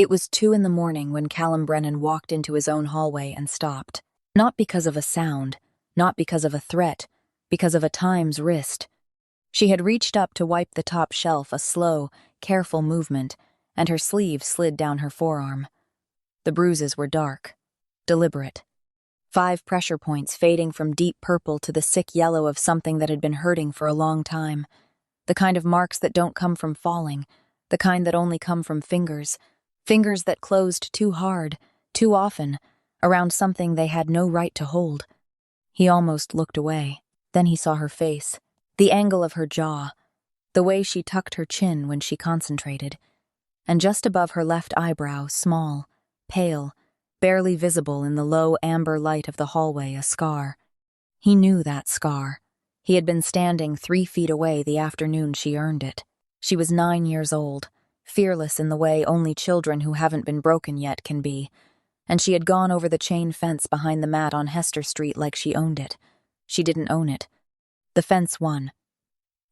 It was 2 in the morning when Callum Brennan walked into his own hallway and stopped. Not because of a sound, not because of a threat, because of a time's wrist. She had reached up to wipe the top shelf, a slow, careful movement, and her sleeve slid down her forearm. The bruises were dark, deliberate. 5 pressure points fading from deep purple to the sick yellow of something that had been hurting for a long time. The kind of marks that don't come from falling, the kind that only come from fingers that closed too hard, too often, around something they had no right to hold. He almost looked away. Then he saw her face, the angle of her jaw, the way she tucked her chin when she concentrated, and just above her left eyebrow, small, pale, barely visible in the low amber light of the hallway, a scar. He knew that scar. He had been standing 3 feet away the afternoon she earned it. She was 9 years old, fearless in the way only children who haven't been broken yet can be, and she had gone over the chain fence behind the mat on Hester Street like she owned it. She didn't own it. The fence won.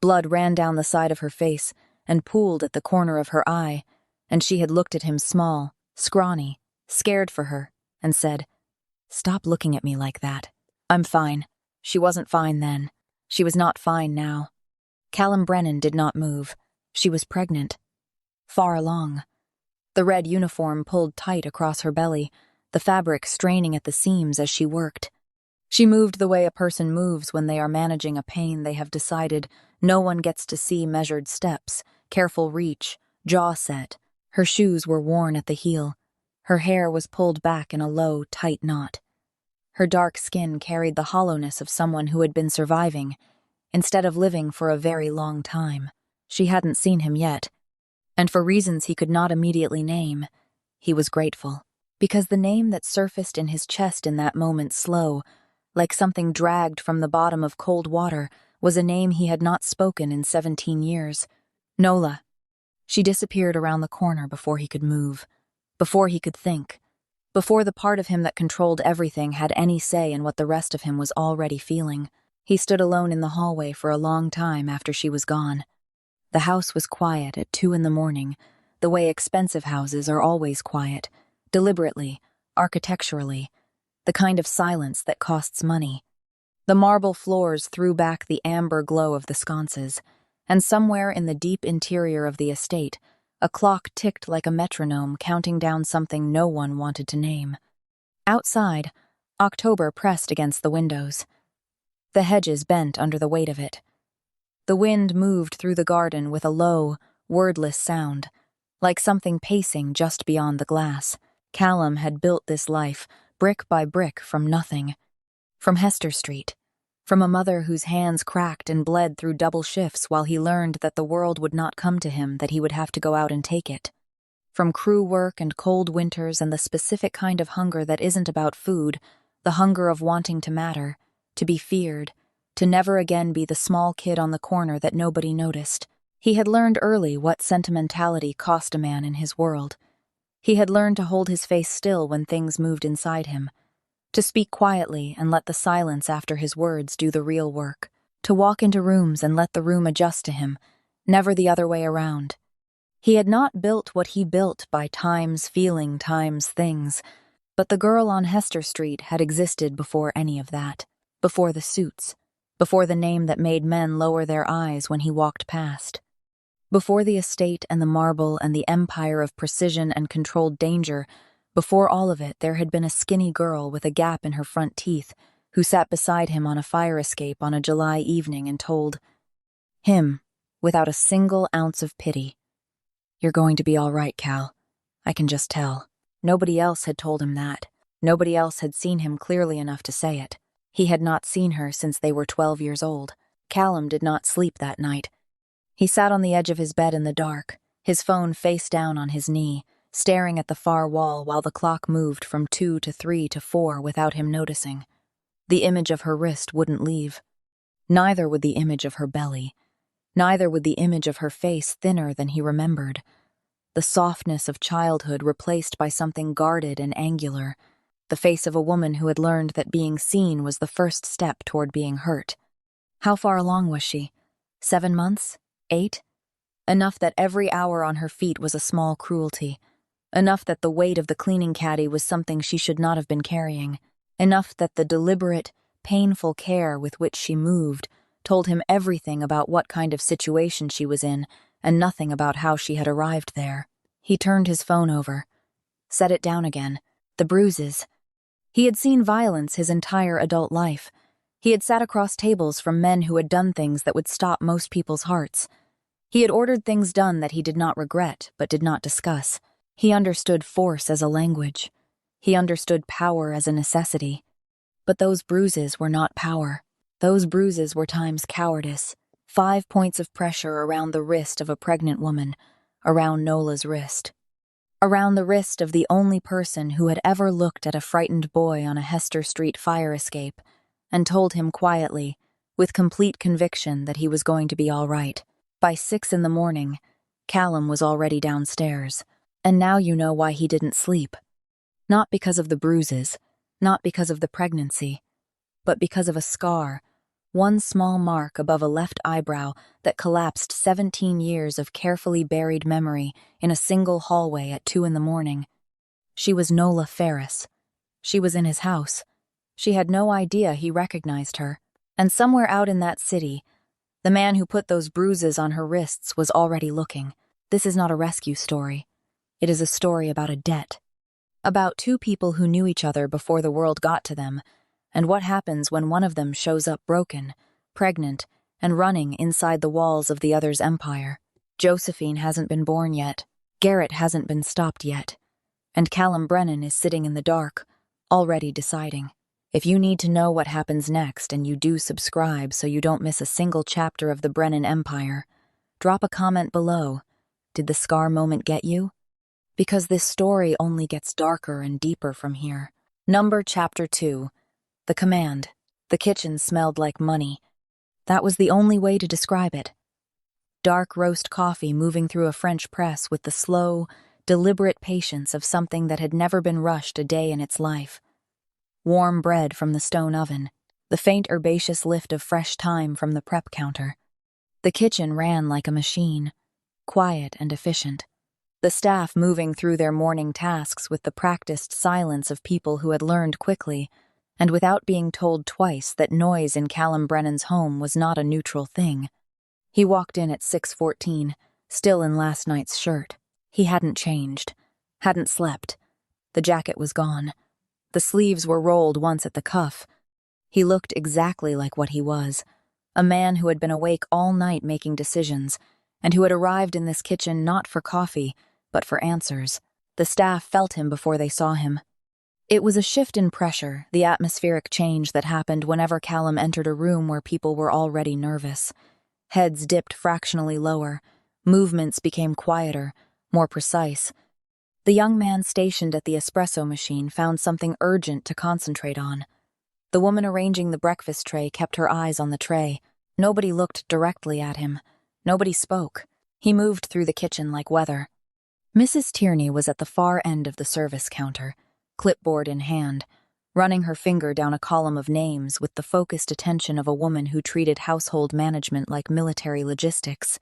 Blood ran down the side of her face and pooled at the corner of her eye, and she had looked at him small, scrawny, scared for her, and said, "Stop looking at me like that. I'm fine." She wasn't fine then. She was not fine now. Callum Brennan did not move. She was pregnant. Far along. The red uniform pulled tight across her belly, the fabric straining at the seams as she worked. She moved the way a person moves when they are managing a pain they have decided no one gets to see. Measured steps, careful reach, jaw set. Her shoes were worn at the heel. Her hair was pulled back in a low, tight knot. Her dark skin carried the hollowness of someone who had been surviving, instead of living for a very long time. She hadn't seen him yet, and for reasons he could not immediately name, he was grateful. Because the name that surfaced in his chest in that moment, slow, like something dragged from the bottom of cold water, was a name he had not spoken in 17 years. Nola. She disappeared around the corner before he could move, before he could think, before the part of him that controlled everything had any say in what the rest of him was already feeling. He stood alone in the hallway for a long time after she was gone. The house was quiet at 2 in the morning, the way expensive houses are always quiet, deliberately, architecturally, the kind of silence that costs money. The marble floors threw back the amber glow of the sconces, and somewhere in the deep interior of the estate, a clock ticked like a metronome, counting down something no one wanted to name. Outside, October pressed against the windows. The hedges bent under the weight of it. The wind moved through the garden with a low, wordless sound, like something pacing just beyond the glass. Callum had built this life, brick by brick, from nothing. From Hester Street. From a mother whose hands cracked and bled through double shifts while he learned that the world would not come to him, that he would have to go out and take it. From crew work and cold winters and the specific kind of hunger that isn't about food, the hunger of wanting to matter, to be feared, to never again be the small kid on the corner that nobody noticed. He had learned early what sentimentality cost a man in his world. He had learned to hold his face still when things moved inside him, to speak quietly and let the silence after his words do the real work, to walk into rooms and let the room adjust to him, never the other way around. He had not built what he built by times feeling times things, but the girl on Hester Street had existed before any of that, before the suits, before the name that made men lower their eyes when he walked past. Before the estate and the marble and the empire of precision and controlled danger, before all of it, there had been a skinny girl with a gap in her front teeth who sat beside him on a fire escape on a July evening and told him, without a single ounce of pity, "You're going to be all right, Cal. I can just tell." Nobody else had told him that. Nobody else had seen him clearly enough to say it. He had not seen her since they were 12 years old. Callum did not sleep that night. He sat on the edge of his bed in the dark, his phone face down on his knee, staring at the far wall while the clock moved from 2 to 3 to 4 without him noticing. The image of her wrist wouldn't leave. Neither would the image of her belly. Neither would the image of her face, thinner than he remembered. The softness of childhood replaced by something guarded and angular. The face of a woman who had learned that being seen was the first step toward being hurt. How far along was she? 7 months? 8? Enough that every hour on her feet was a small cruelty. Enough that the weight of the cleaning caddy was something she should not have been carrying. Enough that the deliberate, painful care with which she moved told him everything about what kind of situation she was in and nothing about how she had arrived there. He turned his phone over, set it down again. The bruises. He had seen violence his entire adult life. He had sat across tables from men who had done things that would stop most people's hearts. He had ordered things done that he did not regret but did not discuss. He understood force as a language. He understood power as a necessity. But those bruises were not power. Those bruises were time's cowardice. 5 points of pressure around the wrist of a pregnant woman, around Nola's wrist. Around the wrist of the only person who had ever looked at a frightened boy on a Hester Street fire escape and told him quietly, with complete conviction, that he was going to be all right. By 6 a.m, Callum was already downstairs. And now you know why he didn't sleep. Not because of the bruises, not because of the pregnancy, but because of a scar, one small mark above a left eyebrow that collapsed 17 years of carefully buried memory in a single hallway at 2 a.m. She was Nola Ferris. She was in his house. She had no idea he recognized her. And somewhere out in that city, the man who put those bruises on her wrists was already looking. This is not a rescue story. It is a story about a debt. About two people who knew each other before the world got to them, and what happens when one of them shows up broken, pregnant, and running inside the walls of the other's empire. Josephine hasn't been born yet. Garrett hasn't been stopped yet. And Callum Brennan is sitting in the dark, already deciding. If you need to know what happens next, and you do subscribe so you don't miss a single chapter of the Brennan Empire, drop a comment below. Did the scar moment get you? Because this story only gets darker and deeper from here. Chapter 2. The command. The kitchen smelled like money. That was the only way to describe it. Dark roast coffee moving through a French press with the slow, deliberate patience of something that had never been rushed a day in its life. Warm bread from the stone oven. The faint herbaceous lift of fresh thyme from the prep counter. The kitchen ran like a machine, quiet and efficient. The staff moving through their morning tasks with the practiced silence of people who had learned quickly, and without being told twice that noise in Callum Brennan's home was not a neutral thing. He walked in at 6:14, still in last night's shirt. He hadn't changed, hadn't slept. The jacket was gone. The sleeves were rolled once at the cuff. He looked exactly like what he was, a man who had been awake all night making decisions, and who had arrived in this kitchen not for coffee, but for answers. The staff felt him before they saw him. It was a shift in pressure, the atmospheric change that happened whenever Callum entered a room where people were already nervous. Heads dipped fractionally lower. Movements became quieter, more precise. The young man stationed at the espresso machine found something urgent to concentrate on. The woman arranging the breakfast tray kept her eyes on the tray. Nobody looked directly at him. Nobody spoke. He moved through the kitchen like weather. Mrs. Tierney was at the far end of the service counter, clipboard in hand, running her finger down a column of names with the focused attention of a woman who treated household management like military logistics.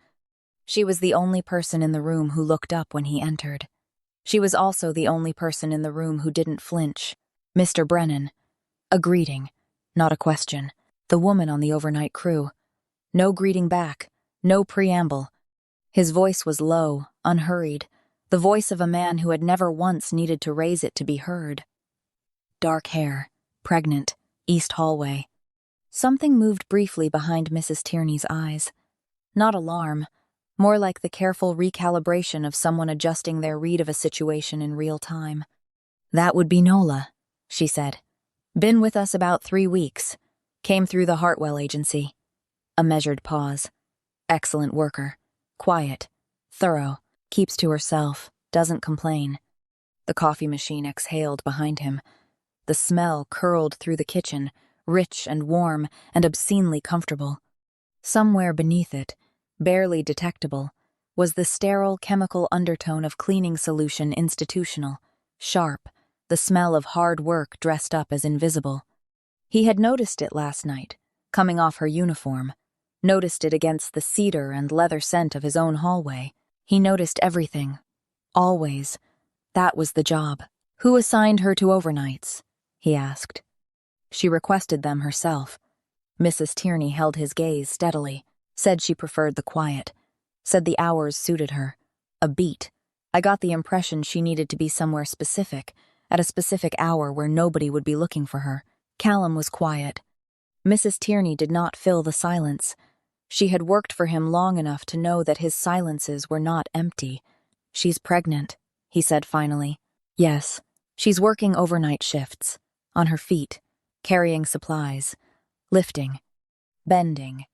She was the only person in the room who looked up when he entered. She was also the only person in the room who didn't flinch. Mr. Brennan. A greeting, not a question. The woman on the overnight crew. No greeting back, no preamble. His voice was low, unhurried, the voice of a man who had never once needed to raise it to be heard. Dark hair, pregnant, east hallway. Something moved briefly behind Mrs. Tierney's eyes. Not alarm, more like the careful recalibration of someone adjusting their read of a situation in real time. That would be Nola, she said. Been with us about 3 weeks. Came through the Hartwell agency. A measured pause. Excellent worker. Quiet. Thorough. Keeps to herself. Doesn't complain. The coffee machine exhaled behind him. The smell curled through the kitchen, rich and warm and obscenely comfortable. Somewhere beneath it, barely detectable, was the sterile chemical undertone of cleaning solution institutional, sharp, the smell of hard work dressed up as invisible. He had noticed it last night, coming off her uniform, noticed it against the cedar and leather scent of his own hallway. He noticed everything. Always. That was the job. Who assigned her to overnights? He asked. She requested them herself. Mrs. Tierney held his gaze steadily, said she preferred the quiet, said the hours suited her. A beat. I got the impression she needed to be somewhere specific, at a specific hour where nobody would be looking for her. Callum was quiet. Mrs. Tierney did not fill the silence. She had worked for him long enough to know that his silences were not empty. She's pregnant, he said finally. Yes, she's working overnight shifts, on her feet, carrying supplies, lifting, bending.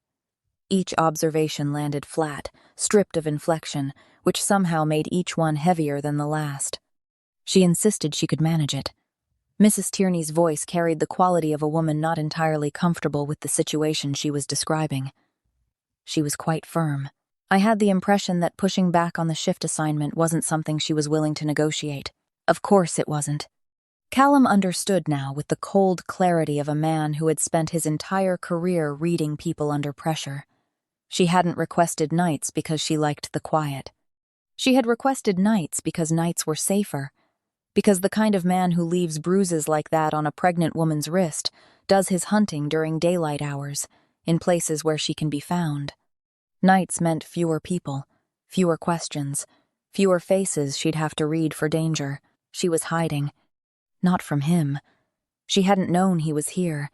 Each observation landed flat, stripped of inflection, which somehow made each one heavier than the last. She insisted she could manage it. Mrs. Tierney's voice carried the quality of a woman not entirely comfortable with the situation she was describing. She was quite firm. I had the impression that pushing back on the shift assignment wasn't something she was willing to negotiate. Of course it wasn't. Callum understood now with the cold clarity of a man who had spent his entire career reading people under pressure. She hadn't requested nights because she liked the quiet. She had requested nights because nights were safer, because the kind of man who leaves bruises like that on a pregnant woman's wrist does his hunting during daylight hours, in places where she can be found. Nights meant fewer people, fewer questions, fewer faces she'd have to read for danger. She was hiding. Not from him. She hadn't known he was here.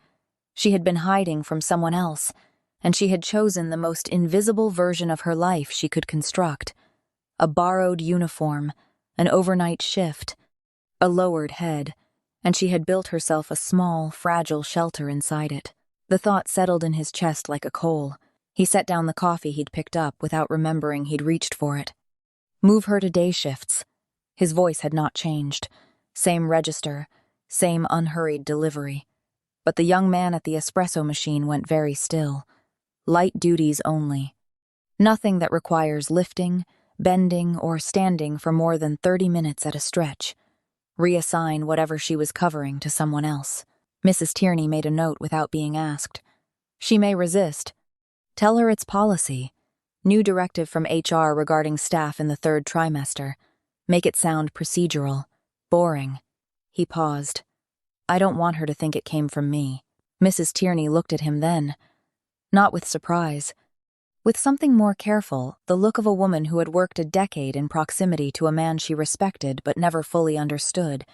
She had been hiding from someone else, and she had chosen the most invisible version of her life she could construct. A borrowed uniform, an overnight shift, a lowered head, and she had built herself a small, fragile shelter inside it. The thought settled in his chest like a coal. He set down the coffee he'd picked up without remembering he'd reached for it. Move her to day shifts. His voice had not changed. Same register, same unhurried delivery. But the young man at the espresso machine went very still. Light duties only. Nothing that requires lifting, bending, or standing for more than 30 minutes at a stretch. Reassign whatever she was covering to someone else. Mrs. Tierney made a note without being asked. She may resist. Tell her it's policy. New directive from HR regarding staff in the 3rd trimester. Make it sound procedural. Boring. He paused. I don't want her to think it came from me. Mrs. Tierney looked at him then. Not with surprise. With something more careful, the look of a woman who had worked a decade in proximity to a man she respected but never fully understood,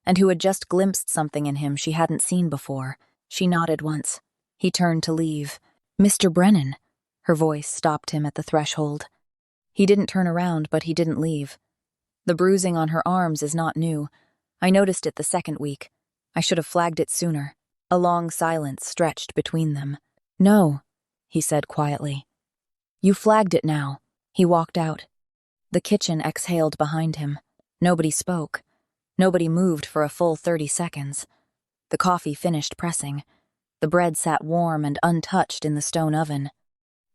and who had just glimpsed something in him she hadn't seen before. She nodded once. He turned to leave. Mr. Brennan. Her voice stopped him at the threshold. He didn't turn around, but he didn't leave. The bruising on her arms is not new. I noticed it the 2nd week. I should have flagged it sooner. A long silence stretched between them. No, he said quietly. You flagged it now. He walked out. The kitchen exhaled behind him. Nobody spoke. Nobody moved for a full 30 seconds. The coffee finished pressing. The bread sat warm and untouched in the stone oven.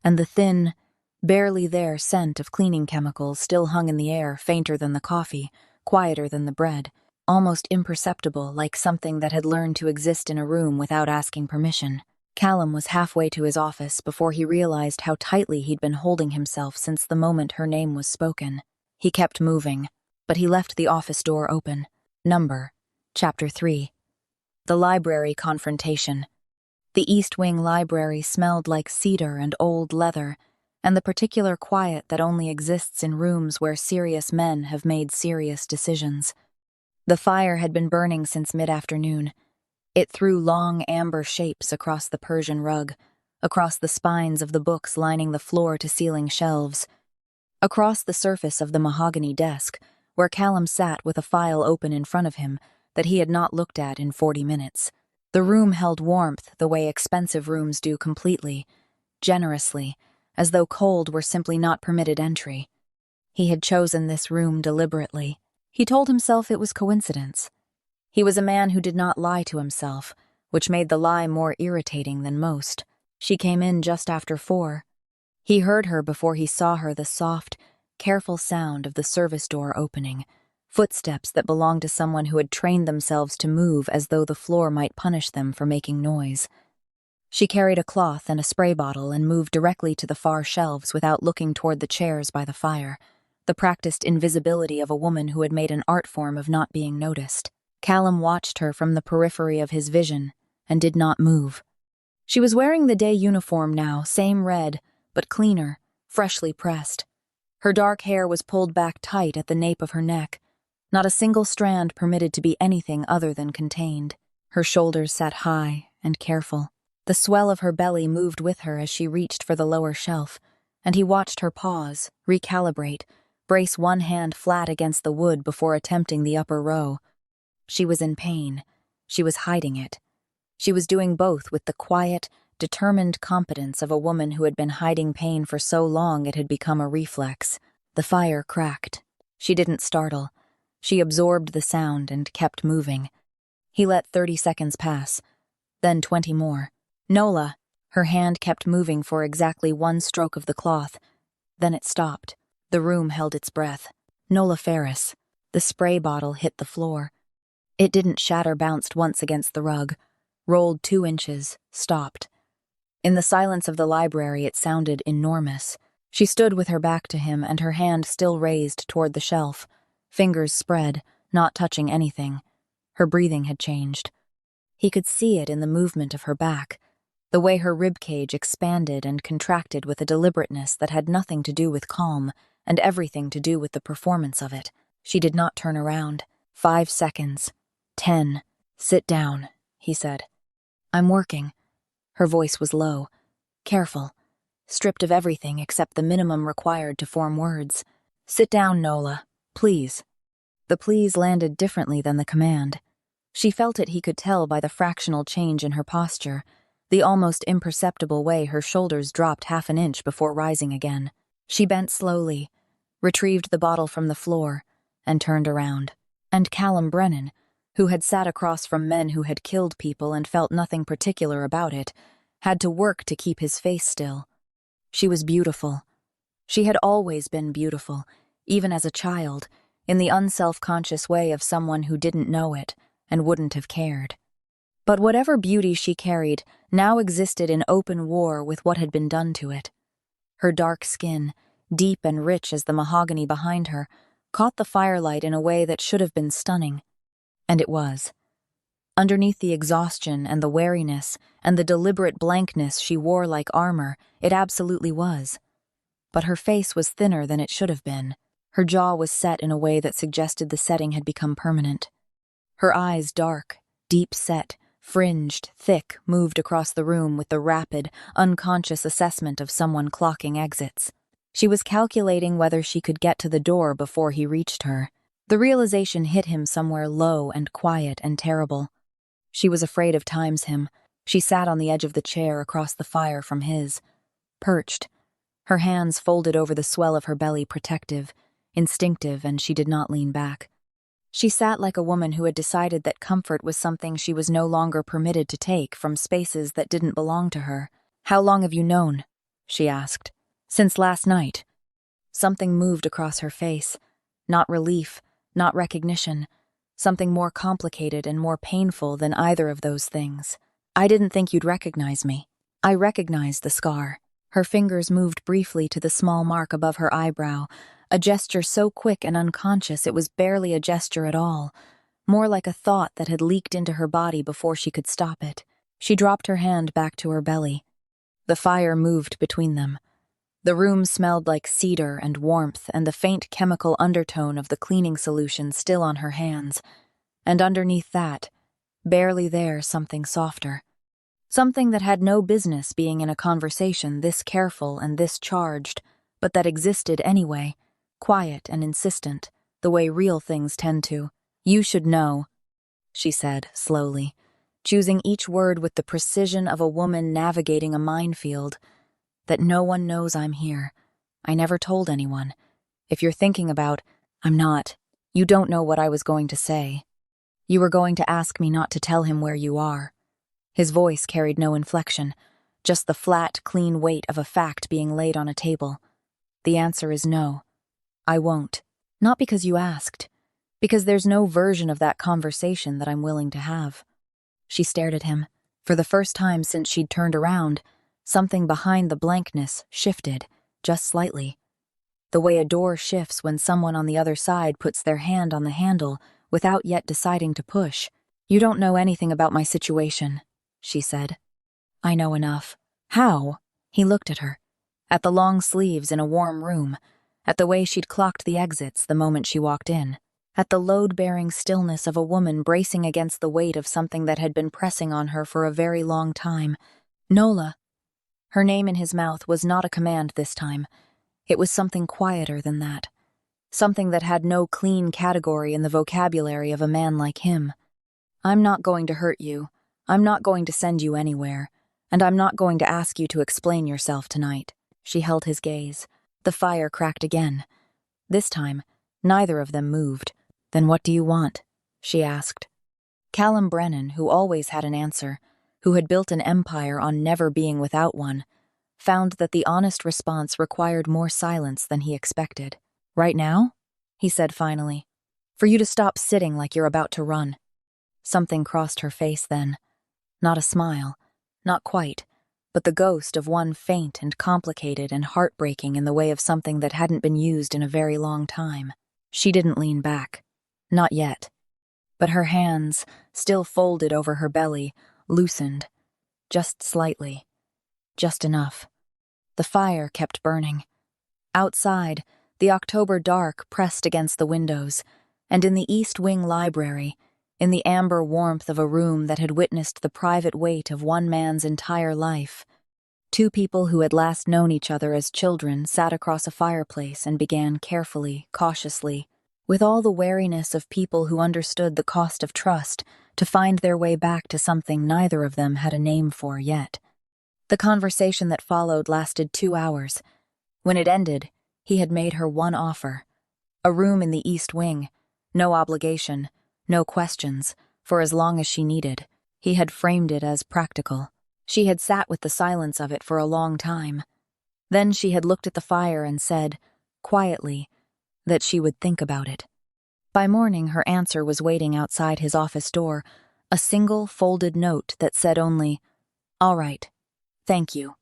And the thin, barely there scent of cleaning chemicals still hung in the air, fainter than the coffee, quieter than the bread, almost imperceptible, like something that had learned to exist in a room without asking permission. Callum was halfway to his office before he realized how tightly he'd been holding himself since the moment her name was spoken. He kept moving, but he left the office door open. Chapter 3. The library confrontation. The East Wing library smelled like cedar and old leather, and the particular quiet that only exists in rooms where serious men have made serious decisions. The fire had been burning since mid-afternoon. It threw long amber shapes across the Persian rug, across the spines of the books lining the floor-to-ceiling shelves, across the surface of the mahogany desk, where Callum sat with a file open in front of him that he had not looked at in 40 minutes. The room held warmth the way expensive rooms do, completely, generously, as though cold were simply not permitted entry. He had chosen this room deliberately. He told himself it was coincidence. He was a man who did not lie to himself, which made the lie more irritating than most. She came in just after 4. He heard her before he saw her, the soft, careful sound of the service door opening, footsteps that belonged to someone who had trained themselves to move as though the floor might punish them for making noise. She carried a cloth and a spray bottle and moved directly to the far shelves without looking toward the chairs by the fire. the practiced invisibility of a woman who had made an art form of not being noticed. Callum watched her from the periphery of his vision and did not move. She was wearing the day uniform now, same red, but cleaner, freshly pressed. Her dark hair was pulled back tight at the nape of her neck, not a single strand permitted to be anything other than contained. Her shoulders sat high and careful. The swell of her belly moved with her as she reached for the lower shelf, and he watched her pause, recalibrate, brace one hand flat against the wood before attempting the upper row. She was in pain. She was hiding it. She was doing both with the quiet, determined competence of a woman who had been hiding pain for so long it had become a reflex. The fire cracked. She didn't startle. She absorbed the sound and kept moving. He let 30 seconds pass, then 20 more. Nola! Her hand kept moving for exactly one stroke of the cloth. Then it stopped. The room held its breath. Nola Ferris. The spray bottle hit the floor. It didn't shatter, bounced once against the rug, rolled 2 inches, stopped. In the silence of the library, it sounded enormous. She stood with her back to him and her hand still raised toward the shelf, fingers spread, not touching anything. Her breathing had changed. He could see it in the movement of her back, the way her ribcage expanded and contracted with a deliberateness that had nothing to do with calm and everything to do with the performance of it. She did not turn around. 5 seconds. 10. Sit down, he said. I'm working. Her voice was low, careful, stripped of everything except the minimum required to form words. Sit down, Nola, please. The please landed differently than the command. She felt it, he could tell by the fractional change in her posture, the almost imperceptible way her shoulders dropped half an inch before rising again. She bent slowly, retrieved the bottle from the floor, and turned around. And Callum Brennan, who had sat across from men who had killed people and felt nothing particular about it, had to work to keep his face still. She was beautiful. She had always been beautiful, even as a child, in the unself-conscious way of someone who didn't know it and wouldn't have cared. But whatever beauty she carried now existed in open war with what had been done to it. Her dark skin, deep and rich as the mahogany behind her, caught the firelight in a way that should have been stunning. And it was. Underneath the exhaustion and the wariness and the deliberate blankness she wore like armor, it absolutely was. But her face was thinner than it should have been. Her jaw was set in a way that suggested the setting had become permanent. Her eyes dark, deep-set, fringed, thick, moved across the room with the rapid, unconscious assessment of someone clocking exits. She was calculating whether she could get to the door before he reached her. The realization hit him somewhere low and quiet and terrible. She was afraid of him. She sat on the edge of the chair across the fire from his, perched, her hands folded over the swell of her belly, protective, instinctive, and she did not lean back. She sat like a woman who had decided that comfort was something she was no longer permitted to take from spaces that didn't belong to her. How long have you known? She asked. Since last night. Something moved across her face. Not relief, not recognition. Something more complicated and more painful than either of those things. I didn't think you'd recognize me. I recognized the scar. Her fingers moved briefly to the small mark above her eyebrow, a gesture so quick and unconscious it was barely a gesture at all, more like a thought that had leaked into her body before she could stop it. She dropped her hand back to her belly. The fire moved between them. The room smelled like cedar and warmth and the faint chemical undertone of the cleaning solution still on her hands. And underneath that, barely there, something softer. Something that had no business being in a conversation this careful and this charged, but that existed anyway, quiet and insistent, the way real things tend to. You should know, she said, slowly, choosing each word with the precision of a woman navigating a minefield, that no one knows I'm here. I never told anyone. If you're thinking about, I'm not. You don't know what I was going to say. You were going to ask me not to tell him where you are. His voice carried no inflection, just the flat, clean weight of a fact being laid on a table. The answer is no. I won't. Not because you asked. Because there's no version of that conversation that I'm willing to have. She stared at him. For the first time since she'd turned around, something behind the blankness shifted, just slightly. the way a door shifts when someone on the other side puts their hand on the handle without yet deciding to push. "You don't know anything about my situation," she said. "I know enough." "How?" He looked at her. At the long sleeves in a warm room, at the way she'd clocked the exits the moment she walked in, at the load-bearing stillness of a woman bracing against the weight of something that had been pressing on her for a very long time. "Nola." Her name in his mouth was not a command this time. It was something quieter than that. Something that had no clean category in the vocabulary of a man like him. "I'm not going to hurt you. I'm not going to send you anywhere. And I'm not going to ask you to explain yourself tonight." She held his gaze. The fire cracked again. This time, neither of them moved. "Then what do you want?" she asked. Callum Brennan, who always had an answer, who had built an empire on never being without one, found that the honest response required more silence than he expected. "Right now?" he said finally. "For you to stop sitting like you're about to run." Something crossed her face then. Not a smile, not quite, but the ghost of one faint and complicated and heartbreaking in the way of something that hadn't been used in a very long time. She didn't lean back. Not yet. But her hands, still folded over her belly, loosened. Just slightly. Just enough. The fire kept burning. Outside, the October dark pressed against the windows, and in the East Wing library, in the amber warmth of a room that had witnessed the private weight of one man's entire life, two people who had last known each other as children sat across a fireplace and began carefully, cautiously, with all the wariness of people who understood the cost of trust, to find their way back to something neither of them had a name for yet. The conversation that followed lasted 2 hours. When it ended, he had made her one offer. A room in the East Wing, no obligation, no questions, for as long as she needed. He had framed it as practical. She had sat with the silence of it for a long time. Then she had looked at the fire and said, quietly, that she would think about it. By morning, her answer was waiting outside his office door, a single folded note that said only, "All right. Thank you."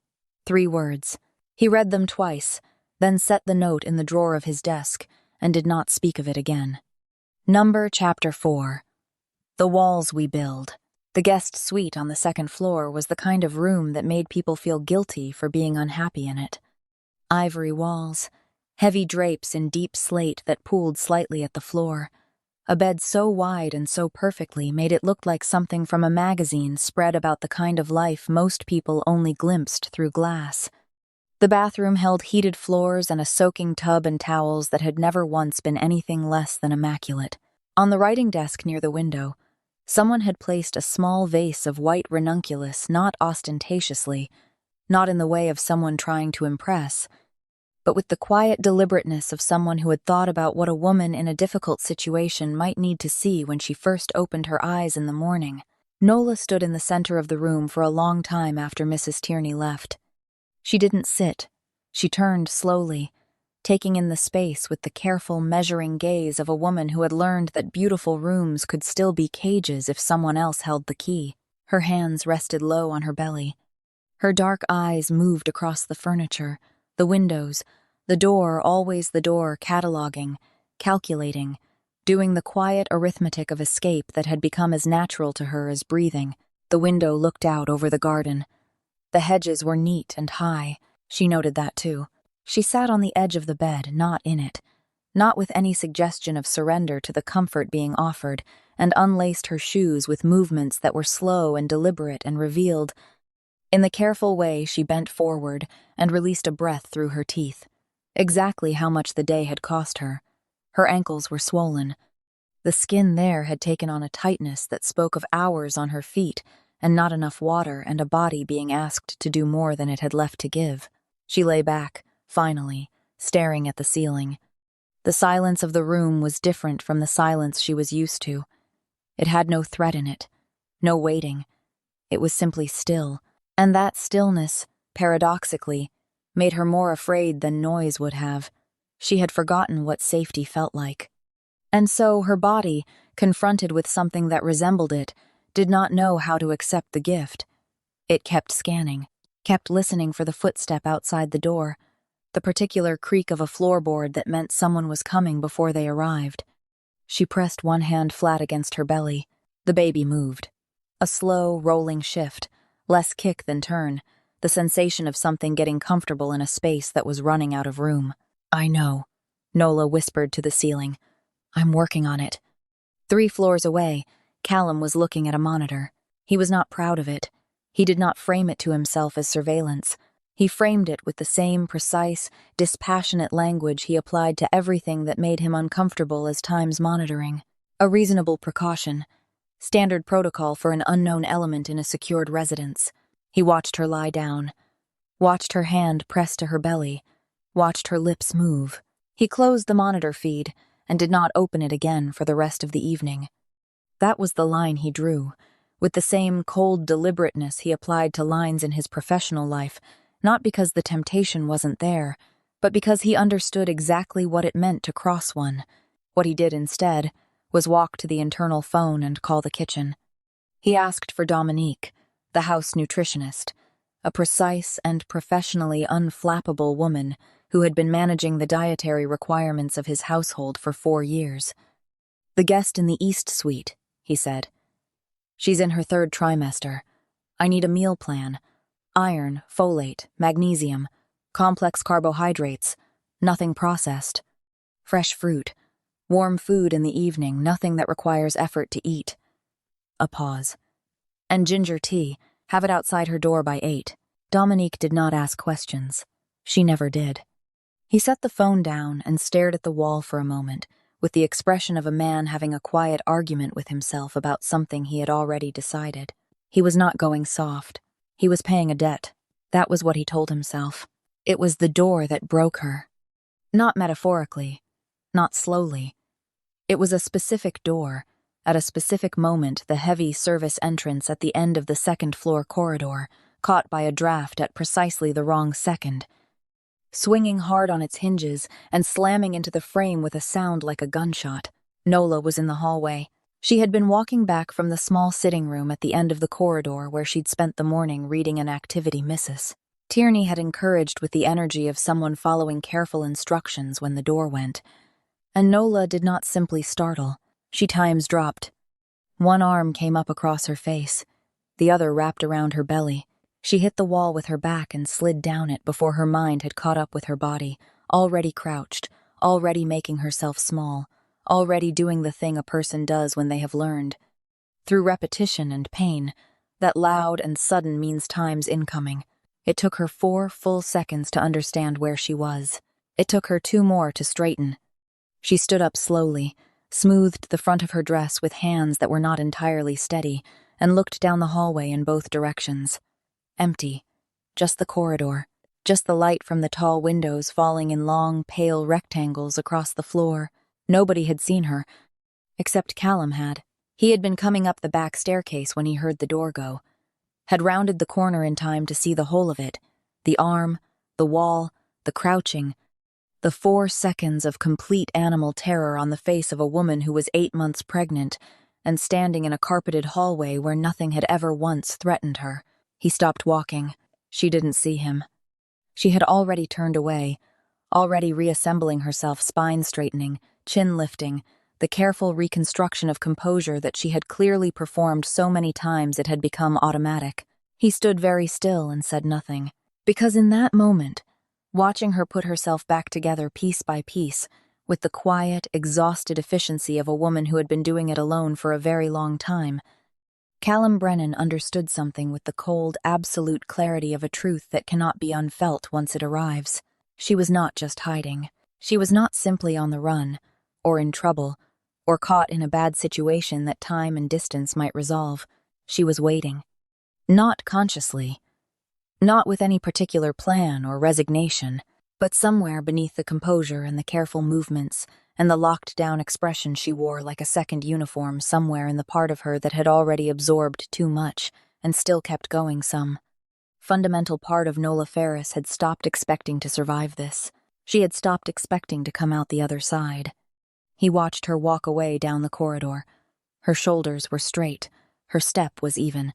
3 words. He read them twice, then set the note in the drawer of his desk and did not speak of it again. Chapter 4. The Walls We Build. The guest suite on the 2nd floor was the kind of room that made people feel guilty for being unhappy in it. Ivory walls, heavy drapes in deep slate that pooled slightly at the floor. A bed so wide and so perfectly made it look like something from a magazine spread about the kind of life most people only glimpsed through glass. The bathroom held heated floors and a soaking tub and towels that had never once been anything less than immaculate. On the writing desk near the window, someone had placed a small vase of white ranunculus, not ostentatiously, not in the way of someone trying to impress, but with the quiet deliberateness of someone who had thought about what a woman in a difficult situation might need to see when she first opened her eyes in the morning. Nola stood in the center of the room for a long time after Mrs. Tierney left. She didn't sit. She turned slowly, taking in the space with the careful, measuring gaze of a woman who had learned that beautiful rooms could still be cages if someone else held the key. Her hands rested low on her belly. Her dark eyes moved across the furniture, the windows, the door, always the door, cataloging, calculating, doing the quiet arithmetic of escape that had become as natural to her as breathing. The window looked out over the garden. The hedges were neat and high. She noted that too. She sat on the edge of the bed, not in it, not with any suggestion of surrender to the comfort being offered, and unlaced her shoes with movements that were slow and deliberate and revealed. In the careful way, she bent forward and released a breath through her teeth. Exactly how much the day had cost her. Her ankles were swollen. The skin there had taken on a tightness that spoke of hours on her feet and not enough water and a body being asked to do more than it had left to give. She lay back, finally, staring at the ceiling. The silence of the room was different from the silence she was used to. It had no threat in it, no waiting. It was simply still, and that stillness, paradoxically, made her more afraid than noise would have. She had forgotten what safety felt like. And so her body, confronted with something that resembled it, did not know how to accept the gift. It kept scanning, kept listening for the footstep outside the door, the particular creak of a floorboard that meant someone was coming before they arrived. She pressed one hand flat against her belly. The baby moved. A slow, rolling shift, less kick than turn, the sensation of something getting comfortable in a space that was running out of room. "I know," Nola whispered to the ceiling. "I'm working on it." 3 floors away, Callum was looking at a monitor. He was not proud of it. He did not frame it to himself as surveillance. He framed it with the same precise, dispassionate language he applied to everything that made him uncomfortable as time's monitoring. A reasonable precaution. Standard protocol for an unknown element in a secured residence. He watched her lie down, watched her hand press to her belly, watched her lips move. He closed the monitor feed and did not open it again for the rest of the evening. That was the line he drew, with the same cold deliberateness he applied to lines in his professional life, not because the temptation wasn't there, but because he understood exactly what it meant to cross one. What he did instead was walk to the internal phone and call the kitchen. He asked for Dominique, the house nutritionist, a precise and professionally unflappable woman who had been managing the dietary requirements of his household for 4 years. "The guest in the East Suite," he said. "She's in her 3rd trimester. I need a meal plan. Iron, folate, magnesium, complex carbohydrates, nothing processed. Fresh fruit, warm food in the evening, nothing that requires effort to eat." A pause. "And ginger tea, have it outside her door by 8. Dominique did not ask questions. She never did. He set the phone down and stared at the wall for a moment, with the expression of a man having a quiet argument with himself about something he had already decided. He was not going soft. He was paying a debt. That was what he told himself. It was the door that broke her. Not metaphorically, not slowly. It was a specific door, at a specific moment the heavy service entrance at the end of the 2nd floor corridor, caught by a draft at precisely the wrong second. Swinging hard on its hinges and slamming into the frame with a sound like a gunshot. Nola was in the hallway. She had been walking back from the small sitting room at the end of the corridor where she'd spent the morning reading an activity missus. Tierney had encouraged with the energy of someone following careful instructions when the door went. And Nola did not simply startle. She times dropped. One arm came up across her face, the other wrapped around her belly. She hit the wall with her back and slid down it before her mind had caught up with her body, already crouched, already making herself small, already doing the thing a person does when they have learned. Through repetition and pain, that loud and sudden means time's incoming. It took her 4 full seconds to understand where she was. It took her 2 more to straighten. She stood up slowly, smoothed the front of her dress with hands that were not entirely steady, and looked down the hallway in both directions. Empty. Just the corridor. Just the light from the tall windows falling in long, pale rectangles across the floor. Nobody had seen her, except Callum had. He had been coming up the back staircase when he heard the door go. Had rounded the corner in time to see the whole of it. The arm, the wall, the crouching. The 4 seconds of complete animal terror on the face of a woman who was 8 months pregnant and standing in a carpeted hallway where nothing had ever once threatened her. He stopped walking. She didn't see him. She had already turned away, already reassembling herself, spine straightening, chin lifting, the careful reconstruction of composure that she had clearly performed so many times it had become automatic. He stood very still and said nothing. Because in that moment, watching her put herself back together piece by piece, with the quiet, exhausted efficiency of a woman who had been doing it alone for a very long time, Callum Brennan understood something with the cold, absolute clarity of a truth that cannot be unfelt once it arrives. She was not just hiding. She was not simply on the run, or in trouble, or caught in a bad situation that time and distance might resolve. She was waiting. Not consciously. Not with any particular plan or resignation, but somewhere beneath the composure and the careful movements and the locked-down expression she wore like a second uniform, somewhere in the part of her that had already absorbed too much and still kept going some. Fundamental part of Nola Ferris had stopped expecting to survive this. She had stopped expecting to come out the other side. He watched her walk away down the corridor. Her shoulders were straight. Her step was even.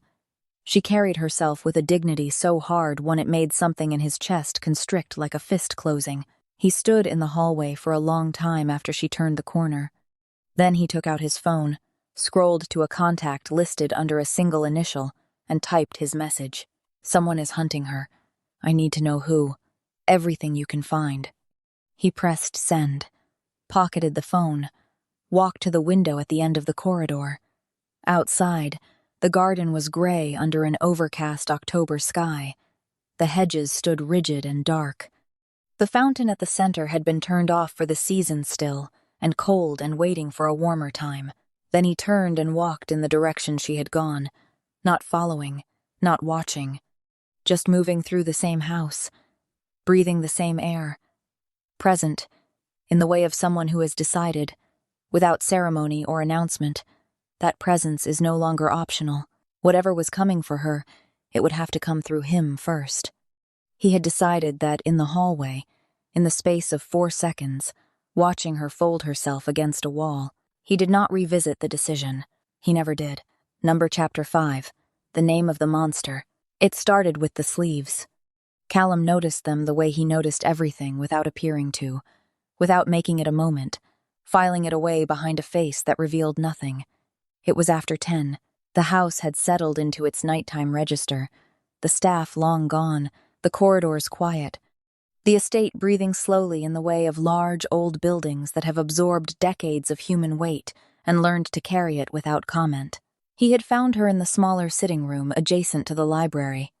She carried herself with a dignity so hard one it made something in his chest constrict like a fist closing. He stood in the hallway for a long time after she turned the corner. Then he took out his phone, scrolled to a contact listed under a single initial, and typed his message. Someone is hunting her. I need to know who. Everything you can find. He pressed send, pocketed the phone, walked to the window at the end of the corridor. Outside, the garden was gray under an overcast October sky. The hedges stood rigid and dark. The fountain at the center had been turned off for the season still, and cold and waiting for a warmer time. Then he turned and walked in the direction she had gone, not following, not watching, just moving through the same house, breathing the same air, present, in the way of someone who has decided, without ceremony or announcement, that presence is no longer optional. Whatever was coming for her, it would have to come through him first. He had decided that in the hallway, in the space of 4 seconds, watching her fold herself against a wall, he did not revisit the decision. He never did. Chapter 5. The name of the monster. It started with the sleeves. Callum noticed them the way he noticed everything without appearing to, without making it a moment, filing it away behind a face that revealed nothing. It was after 10. The house had settled into its nighttime register, the staff long gone, the corridors quiet, the estate breathing slowly in the way of large old buildings that have absorbed decades of human weight and learned to carry it without comment. He had found her in the smaller sitting room adjacent to the library.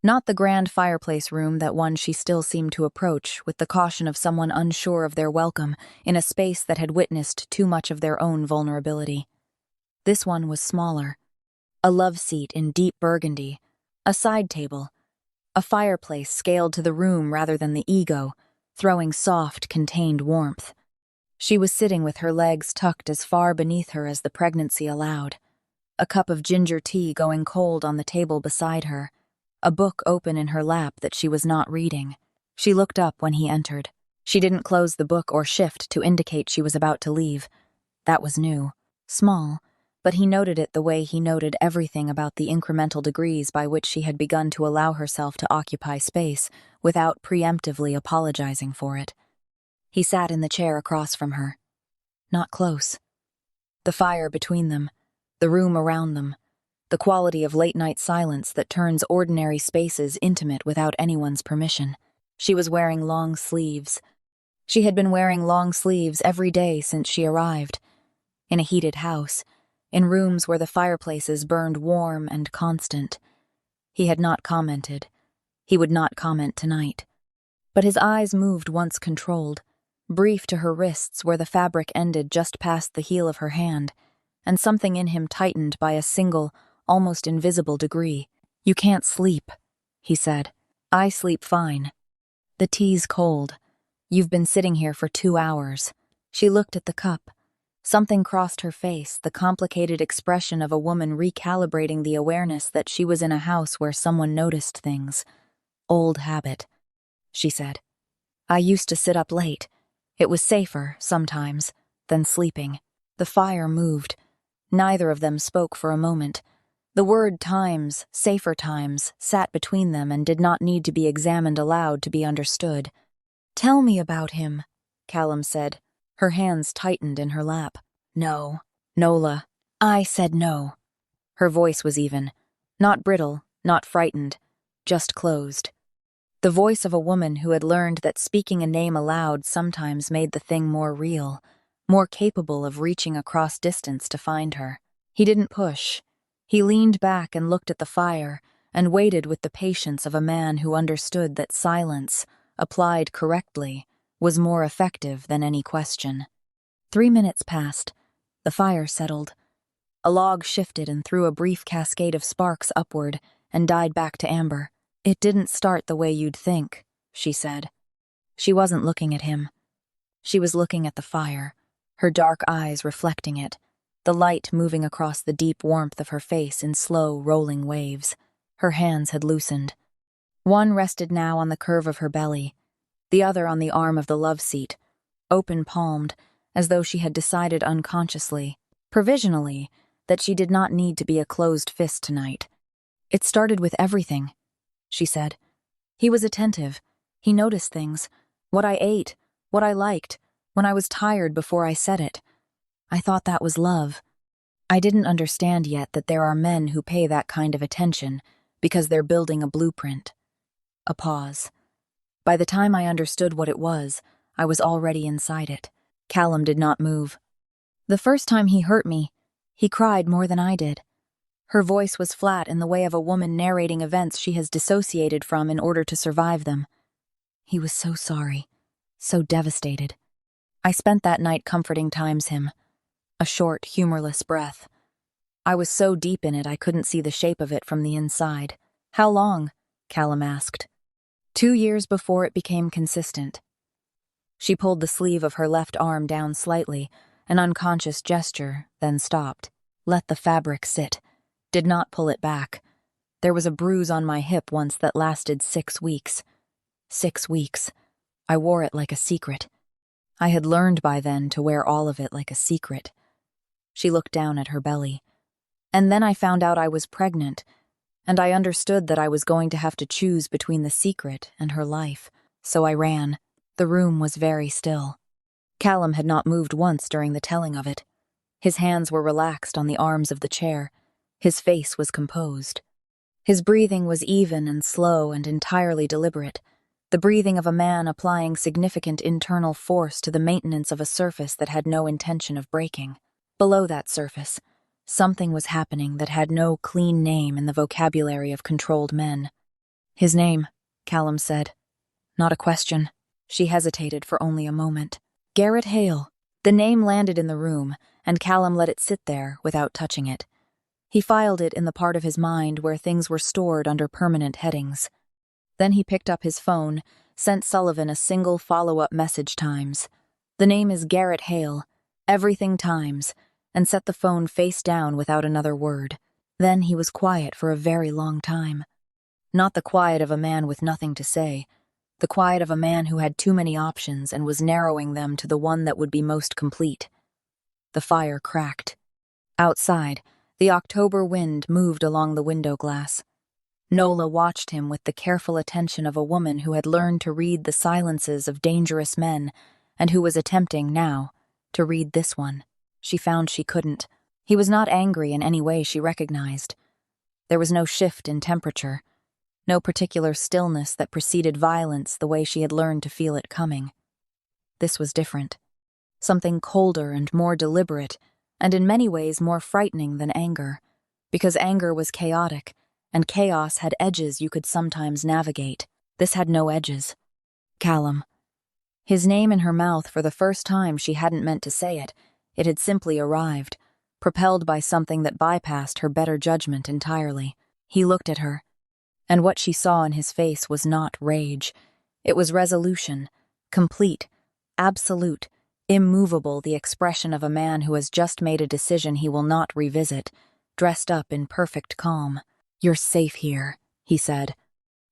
Not the grand fireplace room that one she still seemed to approach with the caution of someone unsure of their welcome in a space that had witnessed too much of their own vulnerability. This one was smaller. A love seat in deep burgundy, a side table, a fireplace scaled to the room rather than the ego, throwing soft, contained warmth. She was sitting with her legs tucked as far beneath her as the pregnancy allowed, a cup of ginger tea going cold on the table beside her, a book open in her lap that she was not reading. She looked up when he entered. She didn't close the book or shift to indicate she was about to leave. That was new, small, but he noted it the way he noted everything about the incremental degrees by which she had begun to allow herself to occupy space without preemptively apologizing for it. He sat in the chair across from her. Not close. The fire between them, the room around them, the quality of late-night silence that turns ordinary spaces intimate without anyone's permission. She was wearing long sleeves. She had been wearing long sleeves every day since she arrived. In a heated house, in rooms where the fireplaces burned warm and constant. He had not commented. He would not comment tonight. But his eyes moved once controlled, brief to her wrists where the fabric ended just past the heel of her hand, and something in him tightened by a single, almost invisible degree. You can't sleep, he said. I sleep fine. The tea's cold. You've been sitting here for 2 hours. She looked at the cup. Something crossed her face, the complicated expression of a woman recalibrating the awareness that she was in a house where someone noticed things. Old habit, she said. I used to sit up late. It was safer, sometimes, than sleeping. The fire moved. Neither of them spoke for a moment. The word times, safer times, sat between them and did not need to be examined aloud to be understood. Tell me about him, Callum said. Her hands tightened in her lap. No. Nola. I said no. Her voice was even. Not brittle, not frightened, just closed. The voice of a woman who had learned that speaking a name aloud sometimes made the thing more real, more capable of reaching across distance to find her. He didn't push. He leaned back and looked at the fire and waited with the patience of a man who understood that silence, applied correctly, was more effective than any question. 3 minutes passed. The fire settled. A log shifted and threw a brief cascade of sparks upward and died back to amber. It didn't start the way you'd think, she said. She wasn't looking at him. She was looking at the fire, her dark eyes reflecting it, the light moving across the deep warmth of her face in slow, rolling waves. Her hands had loosened. One rested now on the curve of her belly, the other on the arm of the love seat, open-palmed, as though she had decided unconsciously, provisionally, that she did not need to be a closed fist tonight. "It started with everything," she said. "He was attentive. He noticed things. What I ate, what I liked, when I was tired before I said it. I thought that was love. I didn't understand yet that there are men who pay that kind of attention because they're building a blueprint." A pause. By the time I understood what it was, I was already inside it. Callum did not move. "The first time he hurt me, he cried more than I did." Her voice was flat in the way of a woman narrating events she has dissociated from in order to survive them. "He was so sorry, so devastated. I spent that night comforting him." A short, humorless breath. "I was so deep in it I couldn't see the shape of it from the inside." "How long?" Callum asked. 2 years before it became consistent." She pulled the sleeve of her left arm down slightly, an unconscious gesture, then stopped. "Let the fabric sit." Did not pull it back. "There was a bruise on my hip once that lasted 6 weeks. 6 weeks. I wore it like a secret. I had learned by then to wear all of it like a secret." She looked down at her belly. "And then I found out I was pregnant, and I understood that I was going to have to choose between the secret and her life, so I ran." The room was very still. Callum had not moved once during the telling of it. His hands were relaxed on the arms of the chair. His face was composed. His breathing was even and slow and entirely deliberate, the breathing of a man applying significant internal force to the maintenance of a surface that had no intention of breaking. Below that surface, something was happening that had no clean name in the vocabulary of controlled men. "His name," Callum said. "Not a question." She hesitated for only a moment. "Garrett Hale." The name landed in the room, and Callum let it sit there without touching it. He filed it in the part of his mind where things were stored under permanent headings. Then he picked up his phone, sent Sullivan a single follow-up message times. "The name is Garrett Hale. Everything times," and set the phone face down without another word. Then he was quiet for a very long time. Not the quiet of a man with nothing to say, the quiet of a man who had too many options and was narrowing them to the one that would be most complete. The fire cracked. Outside, the October wind moved along the window glass. Nola watched him with the careful attention of a woman who had learned to read the silences of dangerous men and who was attempting, now, to read this one. She found she couldn't. He was not angry in any way she recognized. There was no shift in temperature, no particular stillness that preceded violence the way she had learned to feel it coming. This was different. Something colder and more deliberate, and in many ways more frightening than anger, because anger was chaotic, and chaos had edges you could sometimes navigate. This had no edges. Callum. His name in her mouth for the first time. She hadn't meant to say it. It had simply arrived, propelled by something that bypassed her better judgment entirely. He looked at her, and what she saw in his face was not rage. It was resolution, complete, absolute, immovable, the expression of a man who has just made a decision he will not revisit, dressed up in perfect calm. "You're safe here," he said.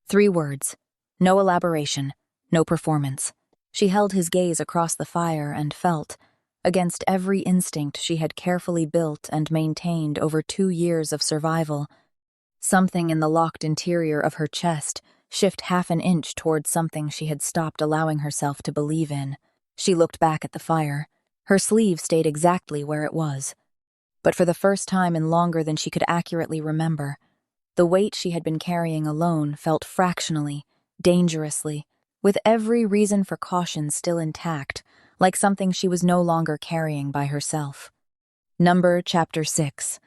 3 words. No elaboration, no performance. She held his gaze across the fire and felt, against every instinct she had carefully built and maintained over 2 years of survival, something in the locked interior of her chest shift half an inch toward something she had stopped allowing herself to believe in. She looked back at the fire. Her sleeve stayed exactly where it was. But for the first time in longer than she could accurately remember, the weight she had been carrying alone felt fractionally, dangerously, with every reason for caution still intact, like something she was no longer carrying by herself. Chapter 6.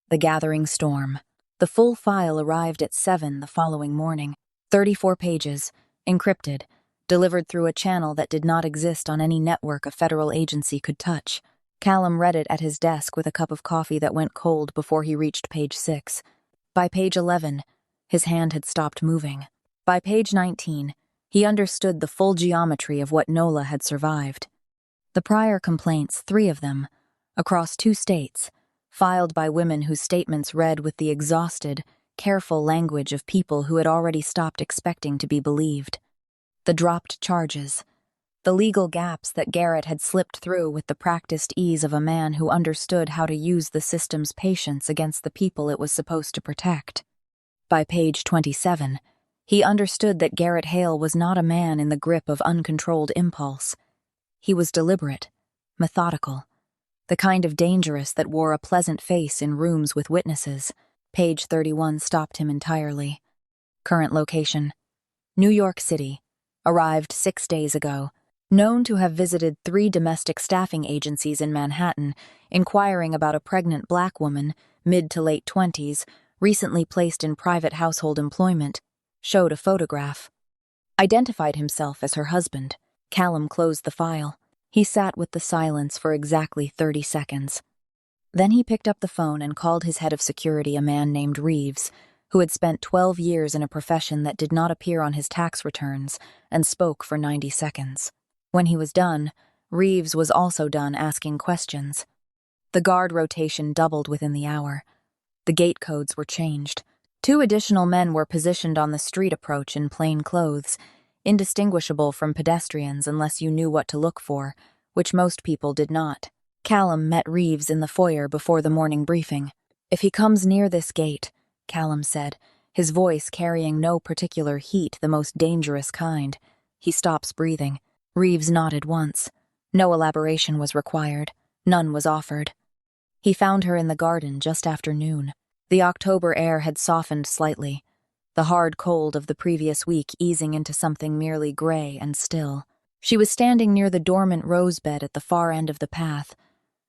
The Gathering Storm. The full file arrived at 7 the following morning. 34 pages, encrypted, delivered through a channel that did not exist on any network a federal agency could touch. Callum read it at his desk with a cup of coffee that went cold before he reached page 6. By page 11, his hand had stopped moving. By page 19, he understood the full geometry of what Nola had survived. The prior complaints, 3 of them, across 2 states, filed by women whose statements read with the exhausted, careful language of people who had already stopped expecting to be believed. The dropped charges, the legal gaps that Garrett had slipped through with the practiced ease of a man who understood how to use the system's patience against the people it was supposed to protect. By page 27, he understood that Garrett Hale was not a man in the grip of uncontrolled impulse. He was deliberate, methodical, the kind of dangerous that wore a pleasant face in rooms with witnesses. Page 31 stopped him entirely. Current location: New York City. Arrived 6 days ago. Known to have visited 3 domestic staffing agencies in Manhattan, inquiring about a pregnant black woman, mid to late 20s, recently placed in private household employment. Showed a photograph. Identified himself as her husband. Callum closed the file. He sat with the silence for exactly 30 seconds. Then he picked up the phone and called his head of security, a man named Reeves, who had spent 12 years in a profession that did not appear on his tax returns, and spoke for 90 seconds. When he was done, Reeves was also done asking questions. The guard rotation doubled within the hour. The gate codes were changed. 2 additional men were positioned on the street approach in plain clothes, indistinguishable from pedestrians unless you knew what to look for, which most people did not. Callum met Reeves in the foyer before the morning briefing. "If he comes near this gate," Callum said, his voice carrying no particular heat, the most dangerous kind, "he stops breathing." Reeves nodded once. No elaboration was required. None was offered. He found her in the garden just after noon. The October air had softened slightly, the hard cold of the previous week easing into something merely gray and still. She was standing near the dormant rose bed at the far end of the path,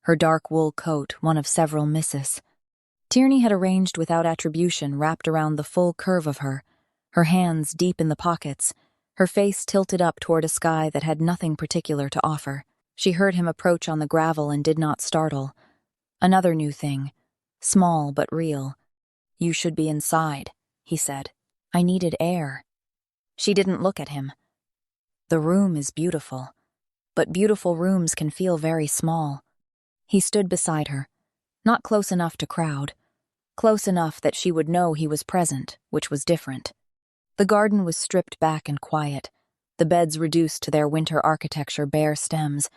her dark wool coat one of several misses. Tierney had arranged without attribution wrapped around the full curve of her hands deep in the pockets, her face tilted up toward a sky that had nothing particular to offer. She heard him approach on the gravel and did not startle. Another new thing, small but real. "You should be inside," he said. "I needed air." She didn't look at him. "The room is beautiful, but beautiful rooms can feel very small." He stood beside her, not close enough to crowd, close enough that she would know he was present, which was different. The garden was stripped back and quiet, the beds reduced to their winter architecture, bare stems,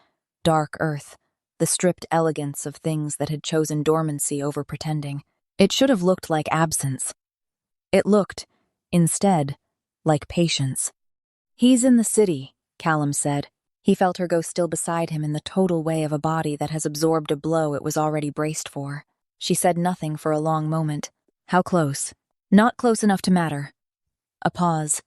dark earth, the stripped elegance of things that had chosen dormancy over pretending. It should have looked like absence. It looked, instead, like patience. "He's in the city," Callum said. He felt her go still beside him in the total way of a body that has absorbed a blow it was already braced for. She said nothing for a long moment. "How close?" "Not close enough to matter." A pause.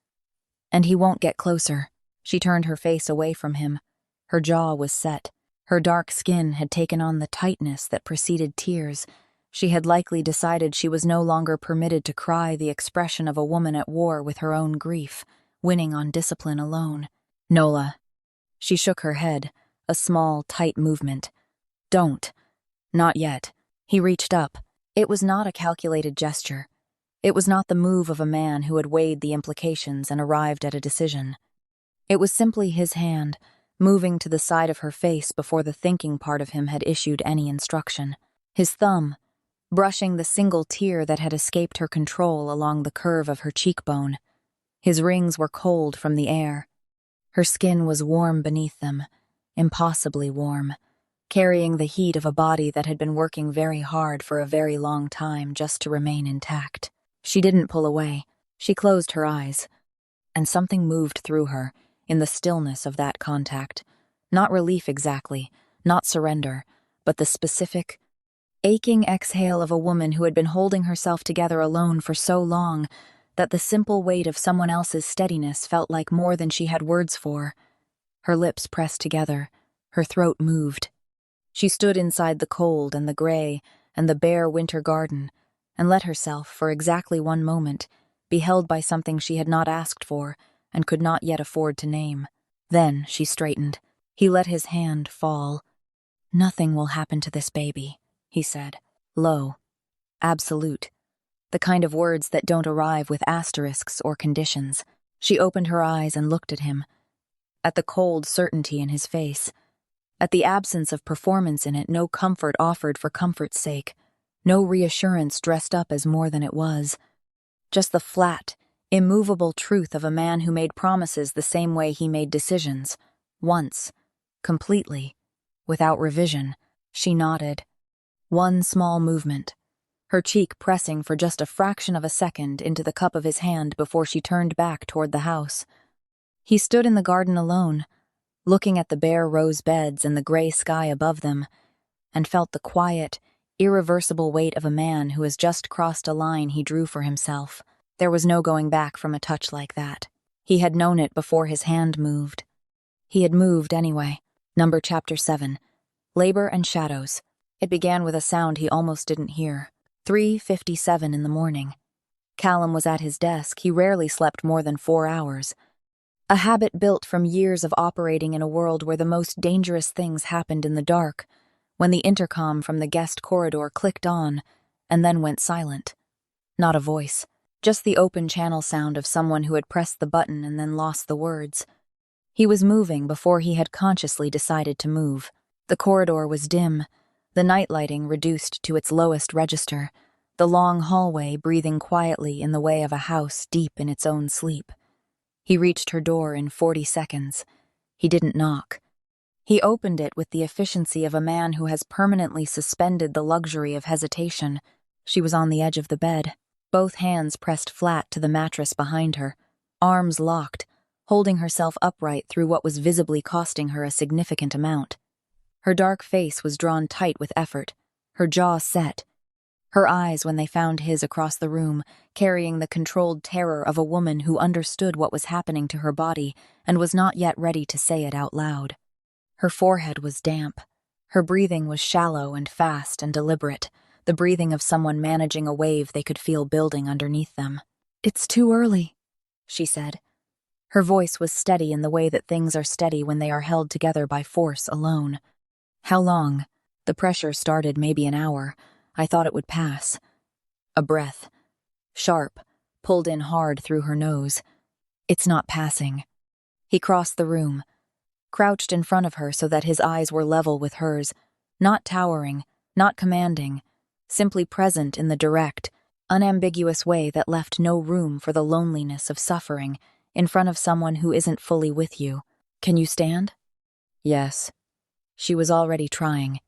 "And he won't get closer." She turned her face away from him. Her jaw was set. Her dark skin had taken on the tightness that preceded tears. She had likely decided she was no longer permitted to cry, the expression of a woman at war with her own grief, winning on discipline alone. "Nola." She shook her head, a small, tight movement. "Don't." "Not yet." He reached up. It was not a calculated gesture. It was not the move of a man who had weighed the implications and arrived at a decision. It was simply his hand, moving to the side of her face before the thinking part of him had issued any instruction. His thumb, brushing the single tear that had escaped her control along the curve of her cheekbone. His rings were cold from the air. Her skin was warm beneath them, impossibly warm, carrying the heat of a body that had been working very hard for a very long time just to remain intact. She didn't pull away. She closed her eyes. And something moved through her, in the stillness of that contact. Not relief exactly, not surrender, but the specific, aching exhale of a woman who had been holding herself together alone for so long that the simple weight of someone else's steadiness felt like more than she had words for. Her lips pressed together, her throat moved. She stood inside the cold and the gray and the bare winter garden, and let herself, for exactly one moment, be held by something she had not asked for and could not yet afford to name. Then she straightened. He let his hand fall. "Nothing will happen to this baby," he said, low, absolute, the kind of words that don't arrive with asterisks or conditions. She opened her eyes and looked at him, at the cold certainty in his face, at the absence of performance in it, no comfort offered for comfort's sake, no reassurance dressed up as more than it was. Just the flat, immovable truth of a man who made promises the same way he made decisions, once, completely, without revision. She nodded. One small movement. her cheek pressing for just a fraction of a second into the cup of his hand before she turned back toward the house. He stood in the garden alone, looking at the bare rose beds and the gray sky above them, and felt the quiet, irreversible weight of a man who has just crossed a line he drew for himself. There was no going back from a touch like that. He had known it before his hand moved. He had moved anyway. Chapter 7. Labor and Shadows. It began with a sound he almost didn't hear. 3:57 in the morning. Callum was at his desk. He rarely slept more than 4 hours. A habit built from years of operating in a world where the most dangerous things happened in the dark, when the intercom from the guest corridor clicked on and then went silent. Not a voice, just the open channel sound of someone who had pressed the button and then lost the words. He was moving before he had consciously decided to move. The corridor was dim, the night lighting reduced to its lowest register, the long hallway breathing quietly in the way of a house deep in its own sleep. He reached her door in 40 seconds. He didn't knock. He opened it with the efficiency of a man who has permanently suspended the luxury of hesitation. She was on the edge of the bed, both hands pressed flat to the mattress behind her, arms locked, holding herself upright through what was visibly costing her a significant amount. Her dark face was drawn tight with effort, her jaw set. Her eyes, when they found his across the room, carrying the controlled terror of a woman who understood what was happening to her body and was not yet ready to say it out loud. Her forehead was damp. Her breathing was shallow and fast and deliberate, the breathing of someone managing a wave they could feel building underneath them. "It's too early," she said. Her voice was steady in the way that things are steady when they are held together by force alone. "How long?" The pressure started maybe an hour. I thought it would pass. A breath. Sharp, pulled in hard through her nose. "It's not passing." He crossed the room, crouched in front of her so that his eyes were level with hers, not towering, not commanding, simply present in the direct, unambiguous way that left no room for the loneliness of suffering in front of someone who isn't fully with you. "Can you stand?" "Yes." She was already trying.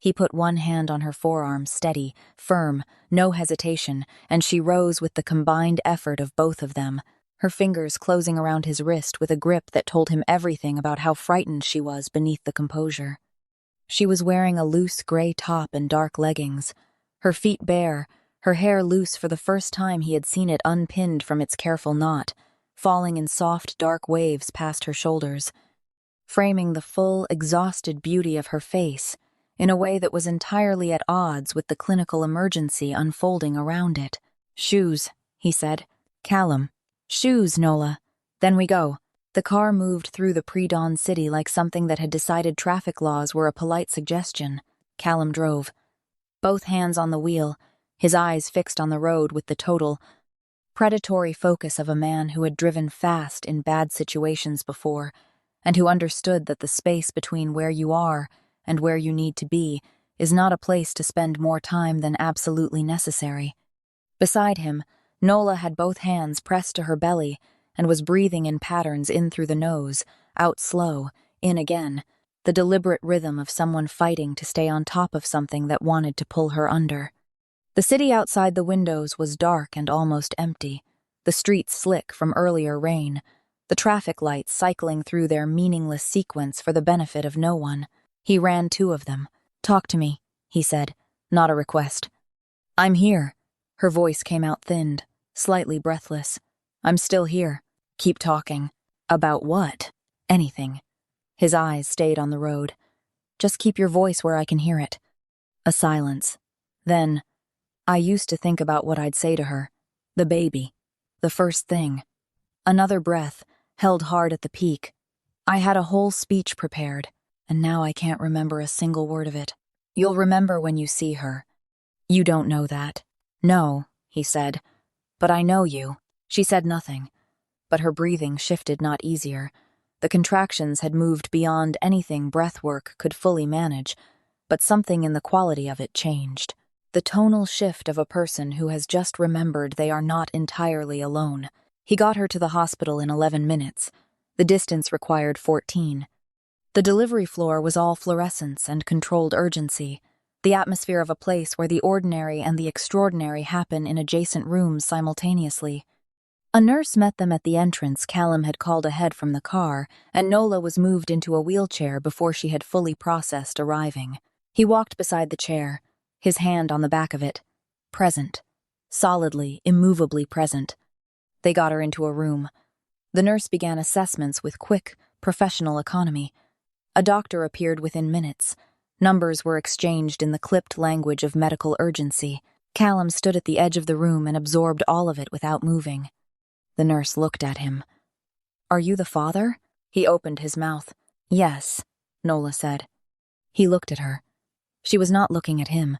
He put one hand on her forearm, steady, firm, no hesitation, and she rose with the combined effort of both of them, her fingers closing around his wrist with a grip that told him everything about how frightened she was beneath the composure. She was wearing a loose gray top and dark leggings, her feet bare, her hair loose for the first time he had seen it unpinned from its careful knot, falling in soft, dark waves past her shoulders, framing the full, exhausted beauty of her face in a way that was entirely at odds with the clinical emergency unfolding around it. "Shoes," he said. "Callum. Shoes, Nola. Then we go." The car moved through the pre-dawn city like something that had decided traffic laws were a polite suggestion. Callum drove, both hands on the wheel, his eyes fixed on the road with the total, predatory focus of a man who had driven fast in bad situations before, and who understood that the space between where you are and where you need to be is not a place to spend more time than absolutely necessary. Beside him, Nola had both hands pressed to her belly and was breathing in patterns in through the nose, out slow, in again, the deliberate rhythm of someone fighting to stay on top of something that wanted to pull her under. The city outside the windows was dark and almost empty, the streets slick from earlier rain, the traffic lights cycling through their meaningless sequence for the benefit of no one. He ran two of them. "Talk to me," he said, not a request. "I'm here." Her voice came out thinned, slightly breathless. "I'm still here. Keep talking." "About what?" "Anything." His eyes stayed on the road. "Just keep your voice where I can hear it." A silence. Then, "I used to think about what I'd say to her. The baby. The first thing." Another breath, held hard at the peak. "I had a whole speech prepared, and now I can't remember a single word of it." "You'll remember when you see her." "You don't know that." "No," he said. "But I know you." She said nothing, but her breathing shifted not easier. The contractions had moved beyond anything breathwork could fully manage, but something in the quality of it changed. The tonal shift of a person who has just remembered they are not entirely alone. He got her to the hospital in 11 minutes. The distance required 14. The delivery floor was all fluorescence and controlled urgency. the atmosphere of a place where the ordinary and the extraordinary happen in adjacent rooms simultaneously. A nurse met them at the entrance Callum had called ahead from the car, and Nola was moved into a wheelchair before she had fully processed arriving. He walked beside the chair, his hand on the back of it. Present. Solidly, immovably present. They got her into a room. The nurse began assessments with quick, professional economy. A doctor appeared within minutes. Numbers were exchanged in the clipped language of medical urgency. Callum stood at the edge of the room and absorbed all of it without moving. The nurse looked at him. "Are you the father?" He opened his mouth. "Yes," Nola said. He looked at her. She was not looking at him.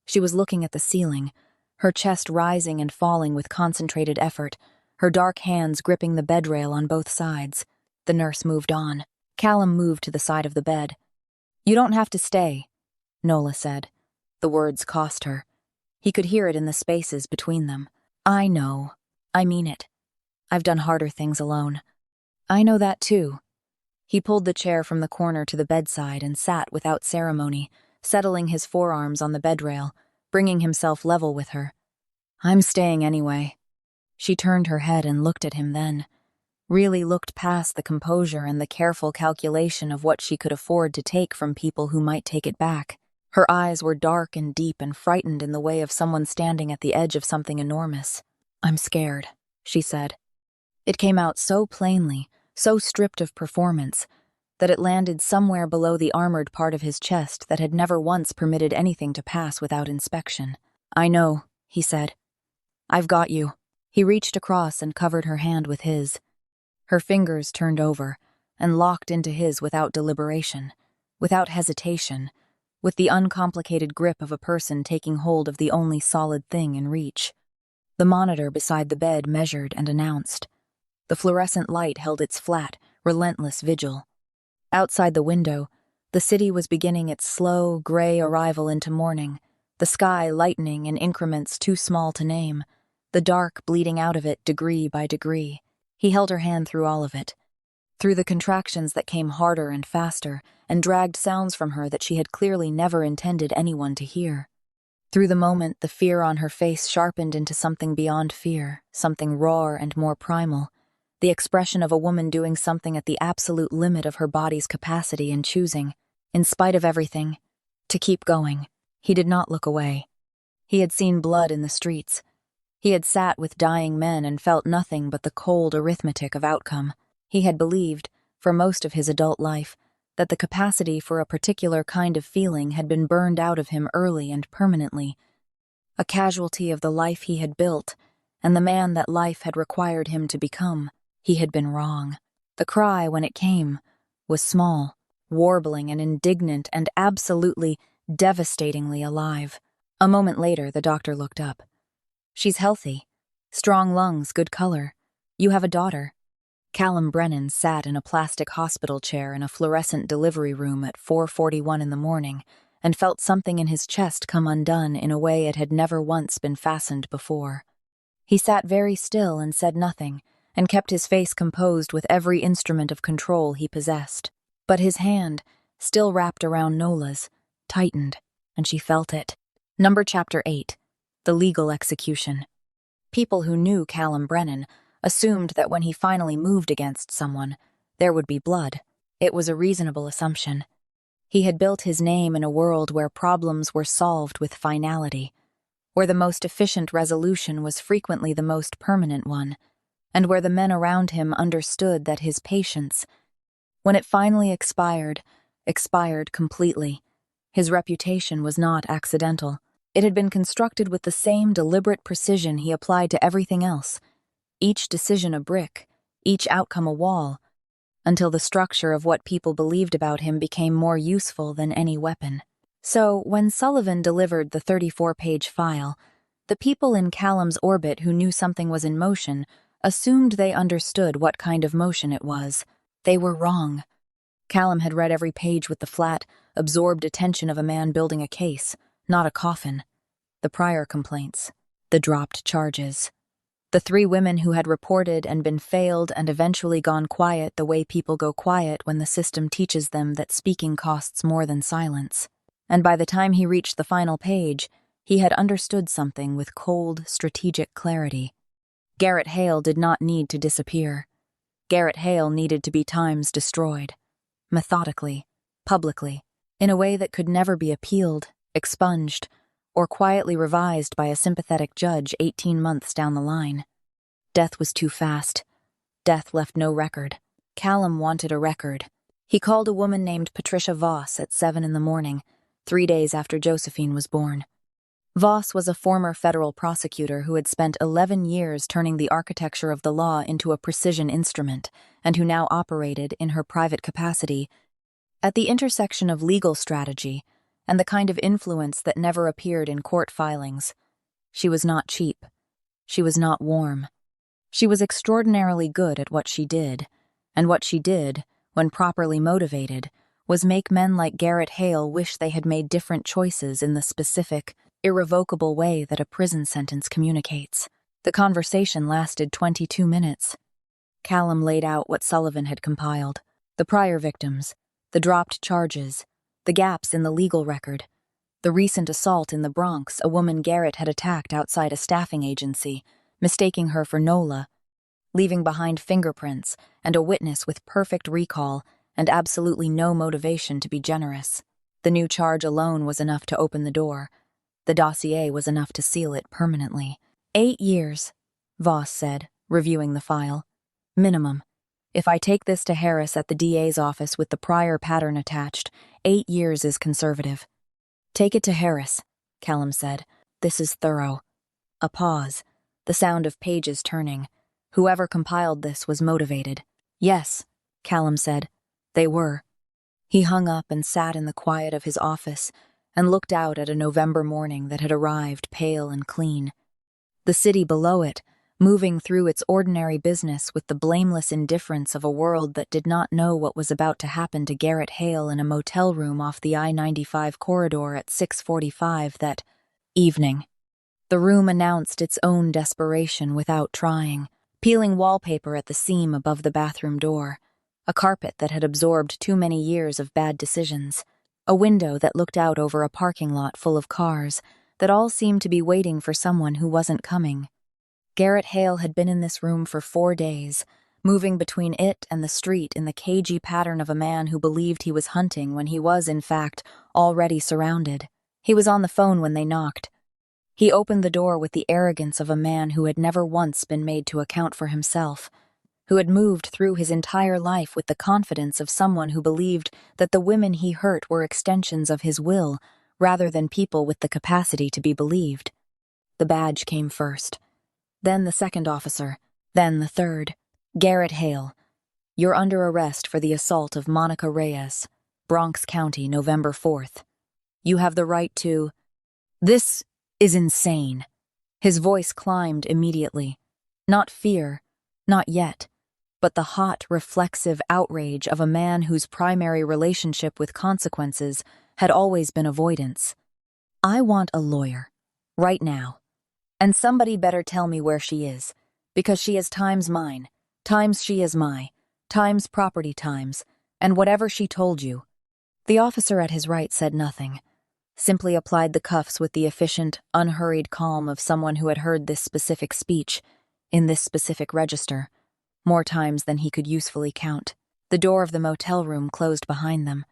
She was looking at the ceiling, her chest rising and falling with concentrated effort, her dark hands gripping the bedrail on both sides. The nurse moved on. Callum moved to the side of the bed. "You don't have to stay," Nola said. The words cost her. He could hear it in the spaces between them. "I know. I mean it. I've done harder things alone." "I know that too." He pulled the chair from the corner to the bedside and sat without ceremony, settling his forearms on the bedrail, bringing himself level with her. "I'm staying anyway." She turned her head and looked at him then. Really looked past the composure and the careful calculation of what she could afford to take from people who might take it back. Her eyes were dark and deep and frightened in the way of someone standing at the edge of something enormous. "I'm scared," she said. It came out so plainly, so stripped of performance, that it landed somewhere below the armored part of his chest that had never once permitted anything to pass without inspection. "I know," he said. "I've got you." He reached across and covered her hand with his. Her fingers turned over and locked into his without deliberation, without hesitation, with the uncomplicated grip of a person taking hold of the only solid thing in reach. The monitor beside the bed measured and announced. The fluorescent light held its flat, relentless vigil. Outside the window, the city was beginning its slow, gray arrival into morning, the sky lightening in increments too small to name, the dark bleeding out of it degree by degree. He held her hand through all of it, through the contractions that came harder and faster and dragged sounds from her that she had clearly never intended anyone to hear. Through the moment, the fear on her face sharpened into something beyond fear, something raw and more primal, the expression of a woman doing something at the absolute limit of her body's capacity and choosing, in spite of everything, to keep going. He did not look away. He had seen blood in the streets. He had sat with dying men and felt nothing but the cold arithmetic of outcome. He had believed, for most of his adult life, that the capacity for a particular kind of feeling had been burned out of him early and permanently, a casualty of the life he had built and the man that life had required him to become. He had been wrong. The cry, when it came, was small, warbling and indignant and absolutely, devastatingly alive. A moment later, the doctor looked up. "She's healthy. Strong lungs, good color. You have a daughter." Callum Brennan sat in a plastic hospital chair in a fluorescent delivery room at 4:41 in the morning and felt something in his chest come undone in a way it had never once been fastened before. He sat very still and said nothing, and kept his face composed with every instrument of control he possessed. But his hand, still wrapped around Nola's, tightened, and she felt it. Chapter 8. The Legal Execution. People who knew Callum Brennan assumed that when he finally moved against someone, there would be blood. It was a reasonable assumption. He had built his name in a world where problems were solved with finality, where the most efficient resolution was frequently the most permanent one, and where the men around him understood that his patience, when it finally expired completely. His reputation was not accidental. It had been constructed with the same deliberate precision he applied to everything else, each decision a brick, each outcome a wall, until the structure of what people believed about him became more useful than any weapon. So, when Sullivan delivered the 34-page file, the people in Callum's orbit who knew something was in motion assumed they understood what kind of motion it was. They were wrong. Callum had read every page with the flat, absorbed attention of a man building a case, not a coffin. The prior complaints, the dropped charges, the 3 women who had reported and been failed and eventually gone quiet the way people go quiet when the system teaches them that speaking costs more than silence. And by the time he reached the final page, he had understood something with cold, strategic clarity. Garrett Hale did not need to disappear. Garrett Hale needed to be times destroyed. Methodically, publicly, in a way that could never be appealed, expunged, or quietly revised by a sympathetic judge 18 months down the line. Death was too fast. Death left no record. Callum wanted a record. He called a woman named Patricia Voss at 7 in the morning, 3 days after Josephine was born. Voss was a former federal prosecutor who had spent 11 years turning the architecture of the law into a precision instrument, and who now operated, in her private capacity, at the intersection of legal strategy and the kind of influence that never appeared in court filings. She was not cheap. She was not warm. She was extraordinarily good at what she did, and what she did, when properly motivated, was make men like Garrett Hale wish they had made different choices in the specific, irrevocable way that a prison sentence communicates. The conversation lasted 22 minutes. Callum laid out what Sullivan had compiled: the prior victims, the dropped charges, the gaps in the legal record, the recent assault in the Bronx a woman Garrett had attacked outside a staffing agency, mistaking her for Nola, leaving behind fingerprints and a witness with perfect recall and absolutely no motivation to be generous. The new charge alone was enough to open the door. The dossier was enough to seal it permanently. 8 years, Voss said, reviewing the file. Minimum. If I take this to Harris at the DA's office with the prior pattern attached, 8 years is conservative. Take it to Harris, Callum said. This is thorough. A pause, the sound of pages turning. Whoever compiled this was motivated. Yes, Callum said. They were. He hung up and sat in the quiet of his office and looked out at a November morning that had arrived pale and clean. The city below it, moving through its ordinary business with the blameless indifference of a world that did not know what was about to happen to Garrett Hale in a motel room off the I-95 corridor at 6:45 that evening. The room announced its own desperation without trying, peeling wallpaper at the seam above the bathroom door, a carpet that had absorbed too many years of bad decisions, a window that looked out over a parking lot full of cars that all seemed to be waiting for someone who wasn't coming. Garrett Hale had been in this room for 4 days, moving between it and the street in the cagey pattern of a man who believed he was hunting when he was, in fact, already surrounded. He was on the phone when they knocked. He opened the door with the arrogance of a man who had never once been made to account for himself, who had moved through his entire life with the confidence of someone who believed that the women he hurt were extensions of his will, rather than people with the capacity to be believed. The badge came first. Then the second officer. Then the third. Garrett Hale. You're under arrest for the assault of Monica Reyes, Bronx County, November 4th. You have the right to... This is insane. His voice climbed immediately. Not fear, not yet, but the hot, reflexive outrage of a man whose primary relationship with consequences had always been avoidance. I want a lawyer. Right now. And somebody better tell me where she is, because she is times mine, times she is my, times property times, and whatever she told you. The officer at his right said nothing, simply applied the cuffs with the efficient, unhurried calm of someone who had heard this specific speech, in this specific register, more times than he could usefully count. The door of the motel room closed behind them.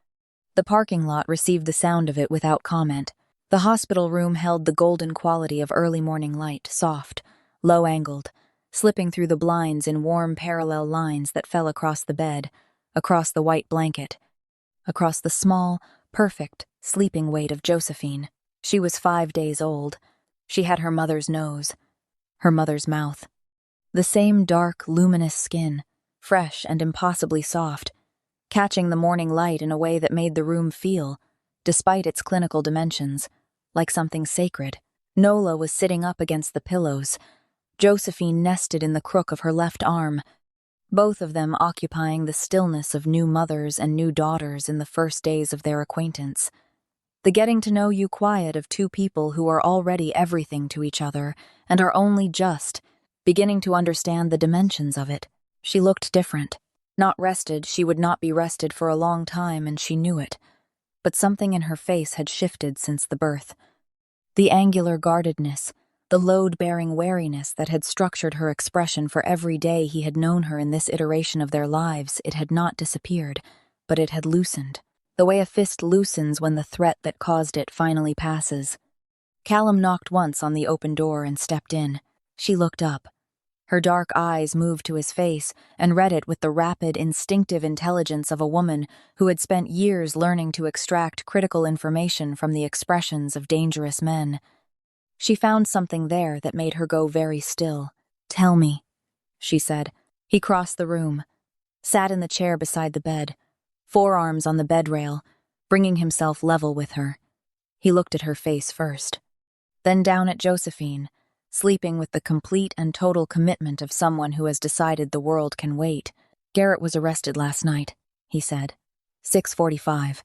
The parking lot received the sound of it without comment. The hospital room held the golden quality of early morning light, soft, low-angled, slipping through the blinds in warm parallel lines that fell across the bed, across the white blanket, across the small, perfect, sleeping weight of Josephine. She was 5 days old. She had her mother's nose, her mother's mouth. The same dark, luminous skin, fresh and impossibly soft, catching the morning light in a way that made the room feel, despite its clinical dimensions, like something sacred. Nola was sitting up against the pillows, Josephine nested in the crook of her left arm, both of them occupying the stillness of new mothers and new daughters in the first days of their acquaintance. The getting-to-know-you quiet of two people who are already everything to each other and are only just beginning to understand the dimensions of it. She looked different. Not rested, she would not be rested for a long time, and she knew it. but something in her face had shifted since the birth. The angular guardedness, the load-bearing wariness that had structured her expression for every day he had known her in this iteration of their lives, it had not disappeared, but it had loosened, the way a fist loosens when the threat that caused it finally passes. Callum knocked once on the open door and stepped in. She looked up. Her dark eyes moved to his face and read it with the rapid, instinctive intelligence of a woman who had spent years learning to extract critical information from the expressions of dangerous men. She found something there that made her go very still. "Tell me," she said. He crossed the room, sat in the chair beside the bed, forearms on the bed rail, bringing himself level with her. He looked at her face first, then down at Josephine, sleeping with the complete and total commitment of someone who has decided the world can wait. "Garrett was arrested last night," he said. 6:45.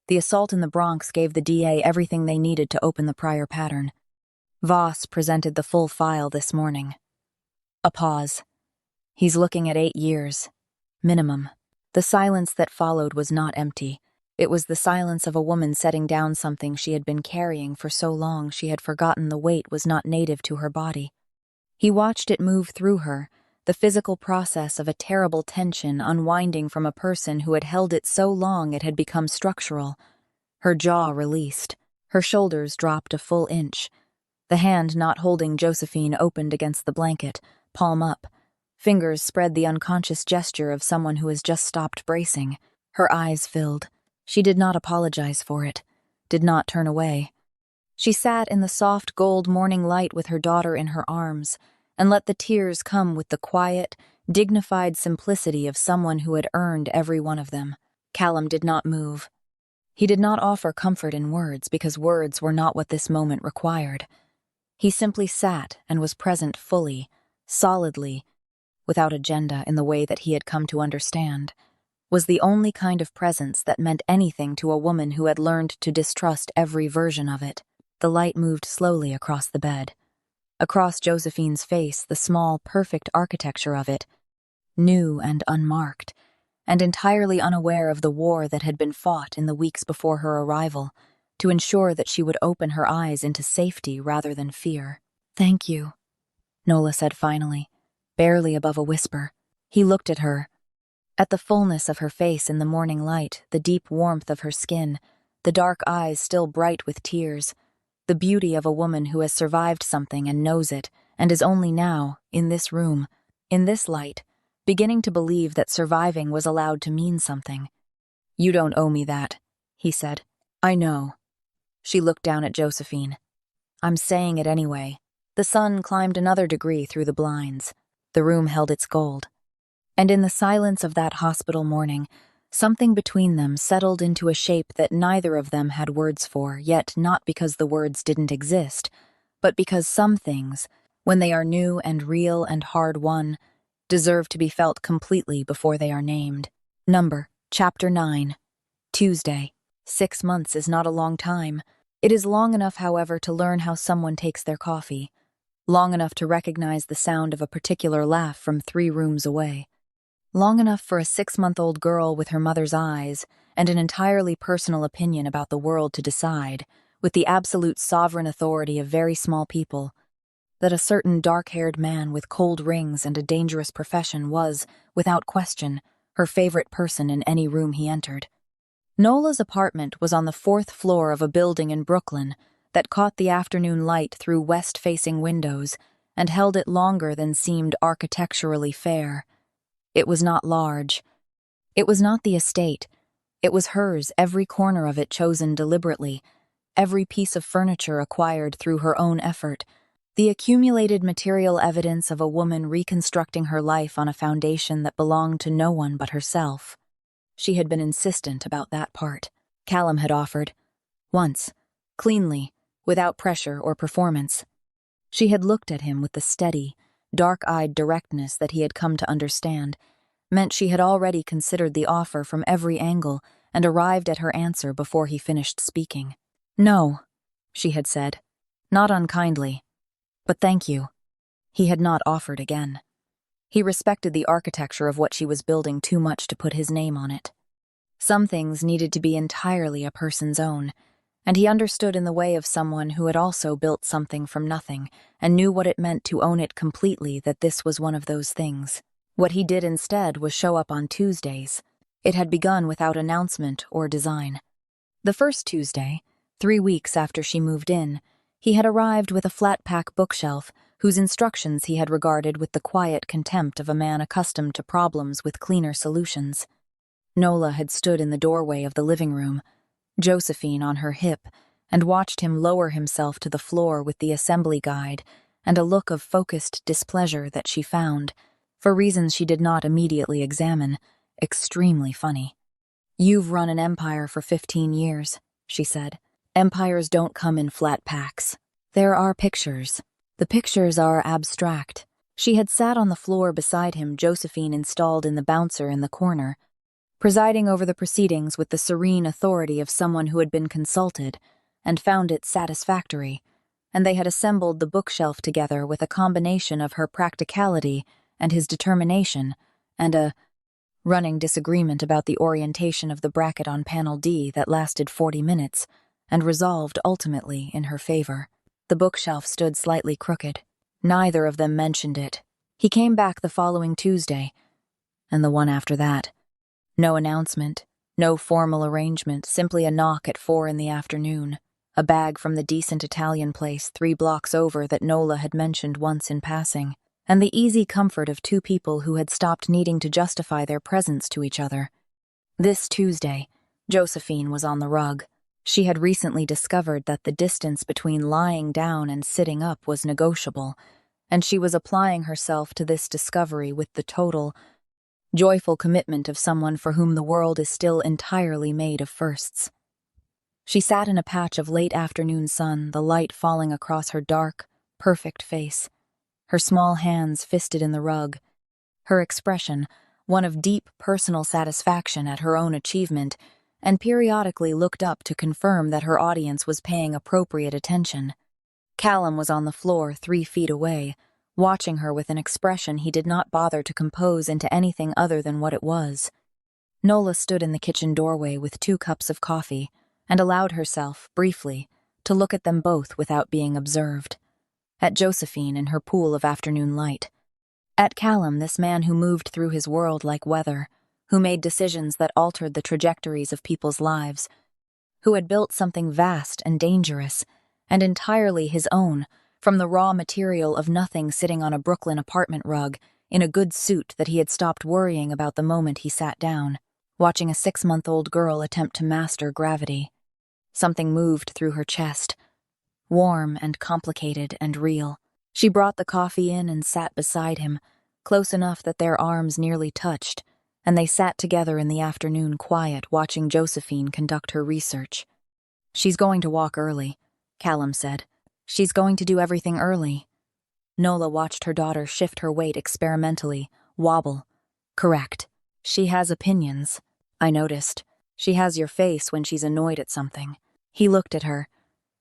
The assault in the Bronx gave the DA everything they needed to open the prior pattern. Voss presented the full file this morning. A pause. "He's looking at 8 years. Minimum." The silence that followed was not empty. It was the silence of a woman setting down something she had been carrying for so long she had forgotten the weight was not native to her body. He watched it move through her, the physical process of a terrible tension unwinding from a person who had held it so long it had become structural. Her jaw released. Her shoulders dropped a full inch. The hand not holding Josephine opened against the blanket, palm up. Fingers spread the unconscious gesture of someone who has just stopped bracing. Her eyes filled. She did not apologize for it, did not turn away. She sat in the soft gold morning light with her daughter in her arms, and let the tears come with the quiet, dignified simplicity of someone who had earned every one of them. Callum did not move. He did not offer comfort in words because words were not what this moment required. He simply sat and was present fully, solidly, without agenda in the way that he had come to understand. Was the only kind of presence that meant anything to a woman who had learned to distrust every version of it. The light moved slowly across the bed. Across Josephine's face, the small, perfect architecture of it, new and unmarked, and entirely unaware of the war that had been fought in the weeks before her arrival, to ensure that she would open her eyes into safety rather than fear. "Thank you," Nola said finally, barely above a whisper. He looked at her. At the fullness of her face in the morning light, the deep warmth of her skin, the dark eyes still bright with tears, the beauty of a woman who has survived something and knows it, and is only now, in this room, in this light, beginning to believe that surviving was allowed to mean something. "You don't owe me that," he said. "I know." She looked down at Josephine. "I'm saying it anyway." The sun climbed another degree through the blinds. The room held its gold. And in the silence of that hospital morning, something between them settled into a shape that neither of them had words for, yet not because the words didn't exist, but because some things, when they are new and real and hard-won, deserve to be felt completely before they are named. Chapter 9. Tuesday. 6 months is not a long time. It is long enough, however, to learn how someone takes their coffee. Long enough to recognize the sound of a particular laugh from 3 rooms away. Long enough for a 6-month-old girl with her mother's eyes and an entirely personal opinion about the world to decide, with the absolute sovereign authority of very small people, that a certain dark-haired man with cold rings and a dangerous profession was, without question, her favorite person in any room he entered. Nola's apartment was on the 4th floor of a building in Brooklyn that caught the afternoon light through west-facing windows and held it longer than seemed architecturally fair. It was not large. It was not the estate. It was hers, every corner of it chosen deliberately, every piece of furniture acquired through her own effort, the accumulated material evidence of a woman reconstructing her life on a foundation that belonged to no one but herself. She had been insistent about that part. Callum had offered. Once. Cleanly, without pressure or performance. She had looked at him with the steady, dark-eyed directness that he had come to understand, meant she had already considered the offer from every angle and arrived at her answer before he finished speaking. "No," she had said, not unkindly, "but thank you." He had not offered again. He respected the architecture of what she was building too much to put his name on it. Some things needed to be entirely a person's own, and he understood in the way of someone who had also built something from nothing and knew what it meant to own it completely, that this was one of those things. What he did instead was show up on Tuesdays. It had begun without announcement or design. The first Tuesday, 3 weeks after she moved in, he had arrived with a flat-pack bookshelf whose instructions he had regarded with the quiet contempt of a man accustomed to problems with cleaner solutions. Nola had stood in the doorway of the living room, Josephine on her hip, and watched him lower himself to the floor with the assembly guide and a look of focused displeasure that she found, for reasons she did not immediately examine, extremely funny. "You've run an empire for 15 years, she said. "Empires don't come in flat packs. There are pictures. The pictures are abstract." She had sat on the floor beside him, Josephine installed in the bouncer in the corner, presiding over the proceedings with the serene authority of someone who had been consulted and found it satisfactory, and they had assembled the bookshelf together with a combination of her practicality and his determination, and a running disagreement about the orientation of the bracket on panel D that lasted 40 minutes and resolved ultimately in her favor. The bookshelf stood slightly crooked. Neither of them mentioned it. He came back the following Tuesday, and the one after that. No announcement, no formal arrangement, simply a knock at 4 in the afternoon, a bag from the decent Italian place 3 blocks over that Nola had mentioned once in passing, and the easy comfort of 2 people who had stopped needing to justify their presence to each other. This Tuesday, Josephine was on the rug. She had recently discovered that the distance between lying down and sitting up was negotiable, and she was applying herself to this discovery with the total, joyful commitment of someone for whom the world is still entirely made of firsts. She sat in a patch of late afternoon sun, the light falling across her dark, perfect face, her small hands fisted in the rug, her expression one of deep personal satisfaction at her own achievement, and periodically looked up to confirm that her audience was paying appropriate attention. Callum was on the floor 3 feet away, watching her with an expression he did not bother to compose into anything other than what it was. Nola stood in the kitchen doorway with 2 cups of coffee and allowed herself, briefly, to look at them both without being observed. At Josephine in her pool of afternoon light. At Callum, this man who moved through his world like weather, who made decisions that altered the trajectories of people's lives, who had built something vast and dangerous, and entirely his own, from the raw material of nothing, sitting on a Brooklyn apartment rug, in a good suit that he had stopped worrying about the moment he sat down, watching a 6-month-old girl attempt to master gravity. Something moved through her chest, warm and complicated and real. She brought the coffee in and sat beside him, close enough that their arms nearly touched, and they sat together in the afternoon quiet, watching Josephine conduct her research. "She's going to walk early," Callum said. "She's going to do everything early." Nola watched her daughter shift her weight experimentally, wobble. "Correct. She has opinions. I noticed. She has your face when she's annoyed at something." He looked at her.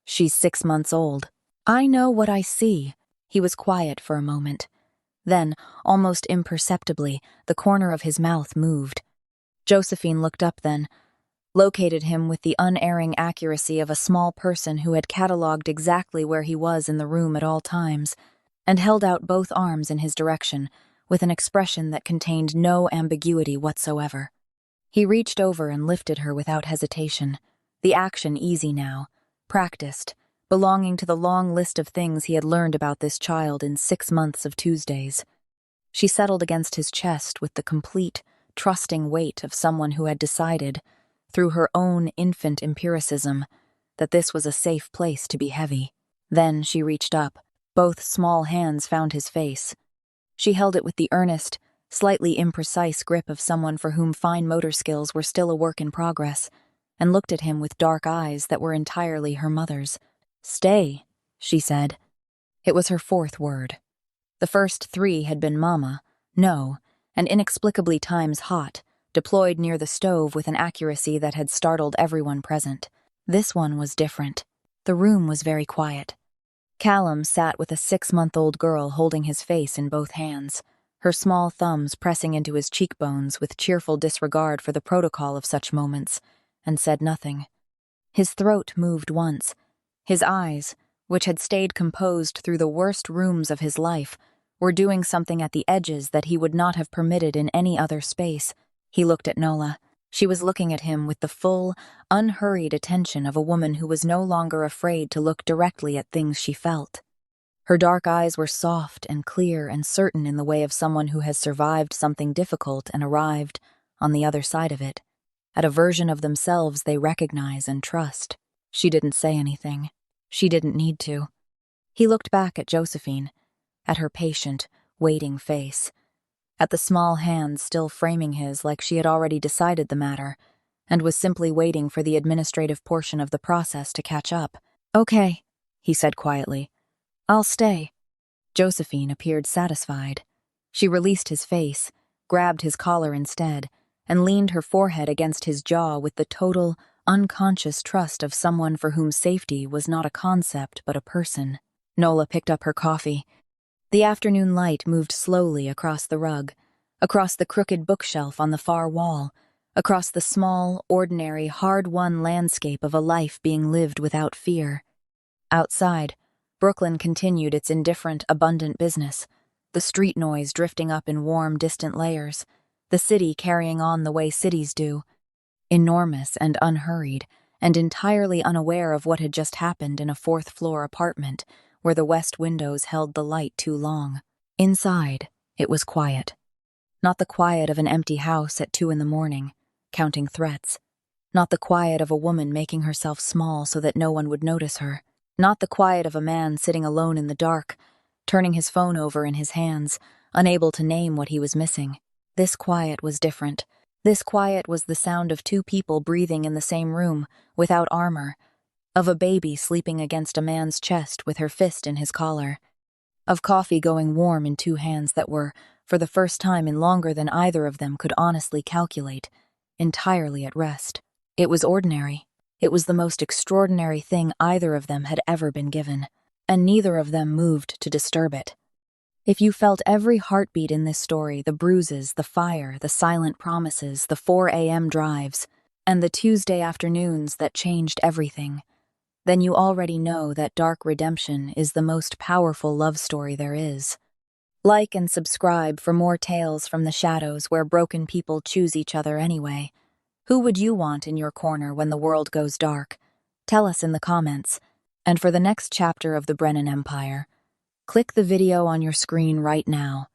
"She's 6 months old." "I know what I see." He was quiet for a moment. Then, almost imperceptibly, the corner of his mouth moved. Josephine looked up then, located him with the unerring accuracy of a small person who had catalogued exactly where he was in the room at all times, and held out both arms in his direction, with an expression that contained no ambiguity whatsoever. He reached over and lifted her without hesitation, the action easy now, practiced, belonging to the long list of things he had learned about this child in 6 months of Tuesdays. She settled against his chest with the complete, trusting weight of someone who had decided, through her own infant empiricism, that this was a safe place to be heavy. Then she reached up. Both small hands found his face. She held it with the earnest, slightly imprecise grip of someone for whom fine motor skills were still a work in progress, and looked at him with dark eyes that were entirely her mother's. "Stay," she said. It was her 4th word. The first 3 had been mama, no, and inexplicably times hot, deployed near the stove with an accuracy that had startled everyone present. This one was different. The room was very quiet. Callum sat with a 6-month-old girl holding his face in both hands, her small thumbs pressing into his cheekbones with cheerful disregard for the protocol of such moments, and said nothing. His throat moved once. His eyes, which had stayed composed through the worst rooms of his life, were doing something at the edges that he would not have permitted in any other space. He looked at Nola. She was looking at him with the full, unhurried attention of a woman who was no longer afraid to look directly at things she felt. Her dark eyes were soft and clear and certain in the way of someone who has survived something difficult and arrived, on the other side of it, at a version of themselves they recognize and trust. She didn't say anything. She didn't need to. He looked back at Josephine, at her patient, waiting face, at the small hands still framing his like she had already decided the matter, and was simply waiting for the administrative portion of the process to catch up. "Okay," he said quietly. "I'll stay." Josephine appeared satisfied. She released his face, grabbed his collar instead, and leaned her forehead against his jaw with the total, unconscious trust of someone for whom safety was not a concept but a person. Nola picked up her coffee. The afternoon light moved slowly across the rug, across the crooked bookshelf on the far wall, across the small, ordinary, hard-won landscape of a life being lived without fear. Outside, Brooklyn continued its indifferent, abundant business, the street noise drifting up in warm, distant layers, the city carrying on the way cities do, enormous and unhurried, and entirely unaware of what had just happened in a fourth-floor apartment where the west windows held the light too long. Inside, it was quiet. Not the quiet of an empty house at 2 a.m, counting threats. Not the quiet of a woman making herself small so that no one would notice her. Not the quiet of a man sitting alone in the dark, turning his phone over in his hands, unable to name what he was missing. This quiet was different. This quiet was the sound of 2 people breathing in the same room, without armor, of a baby sleeping against a man's chest with her fist in his collar, of coffee going warm in 2 hands that were, for the first time in longer than either of them could honestly calculate, entirely at rest. It was ordinary. It was the most extraordinary thing either of them had ever been given, and neither of them moved to disturb it. If you felt every heartbeat in this story, the bruises, the fire, the silent promises, the 4 a.m. drives, and the Tuesday afternoons that changed everything, then you already know that Dark Redemption is the most powerful love story there is. Like and subscribe for more tales from the shadows where broken people choose each other anyway. Who would you want in your corner when the world goes dark? Tell us in the comments. And for the next chapter of the Brennan Empire, click the video on your screen right now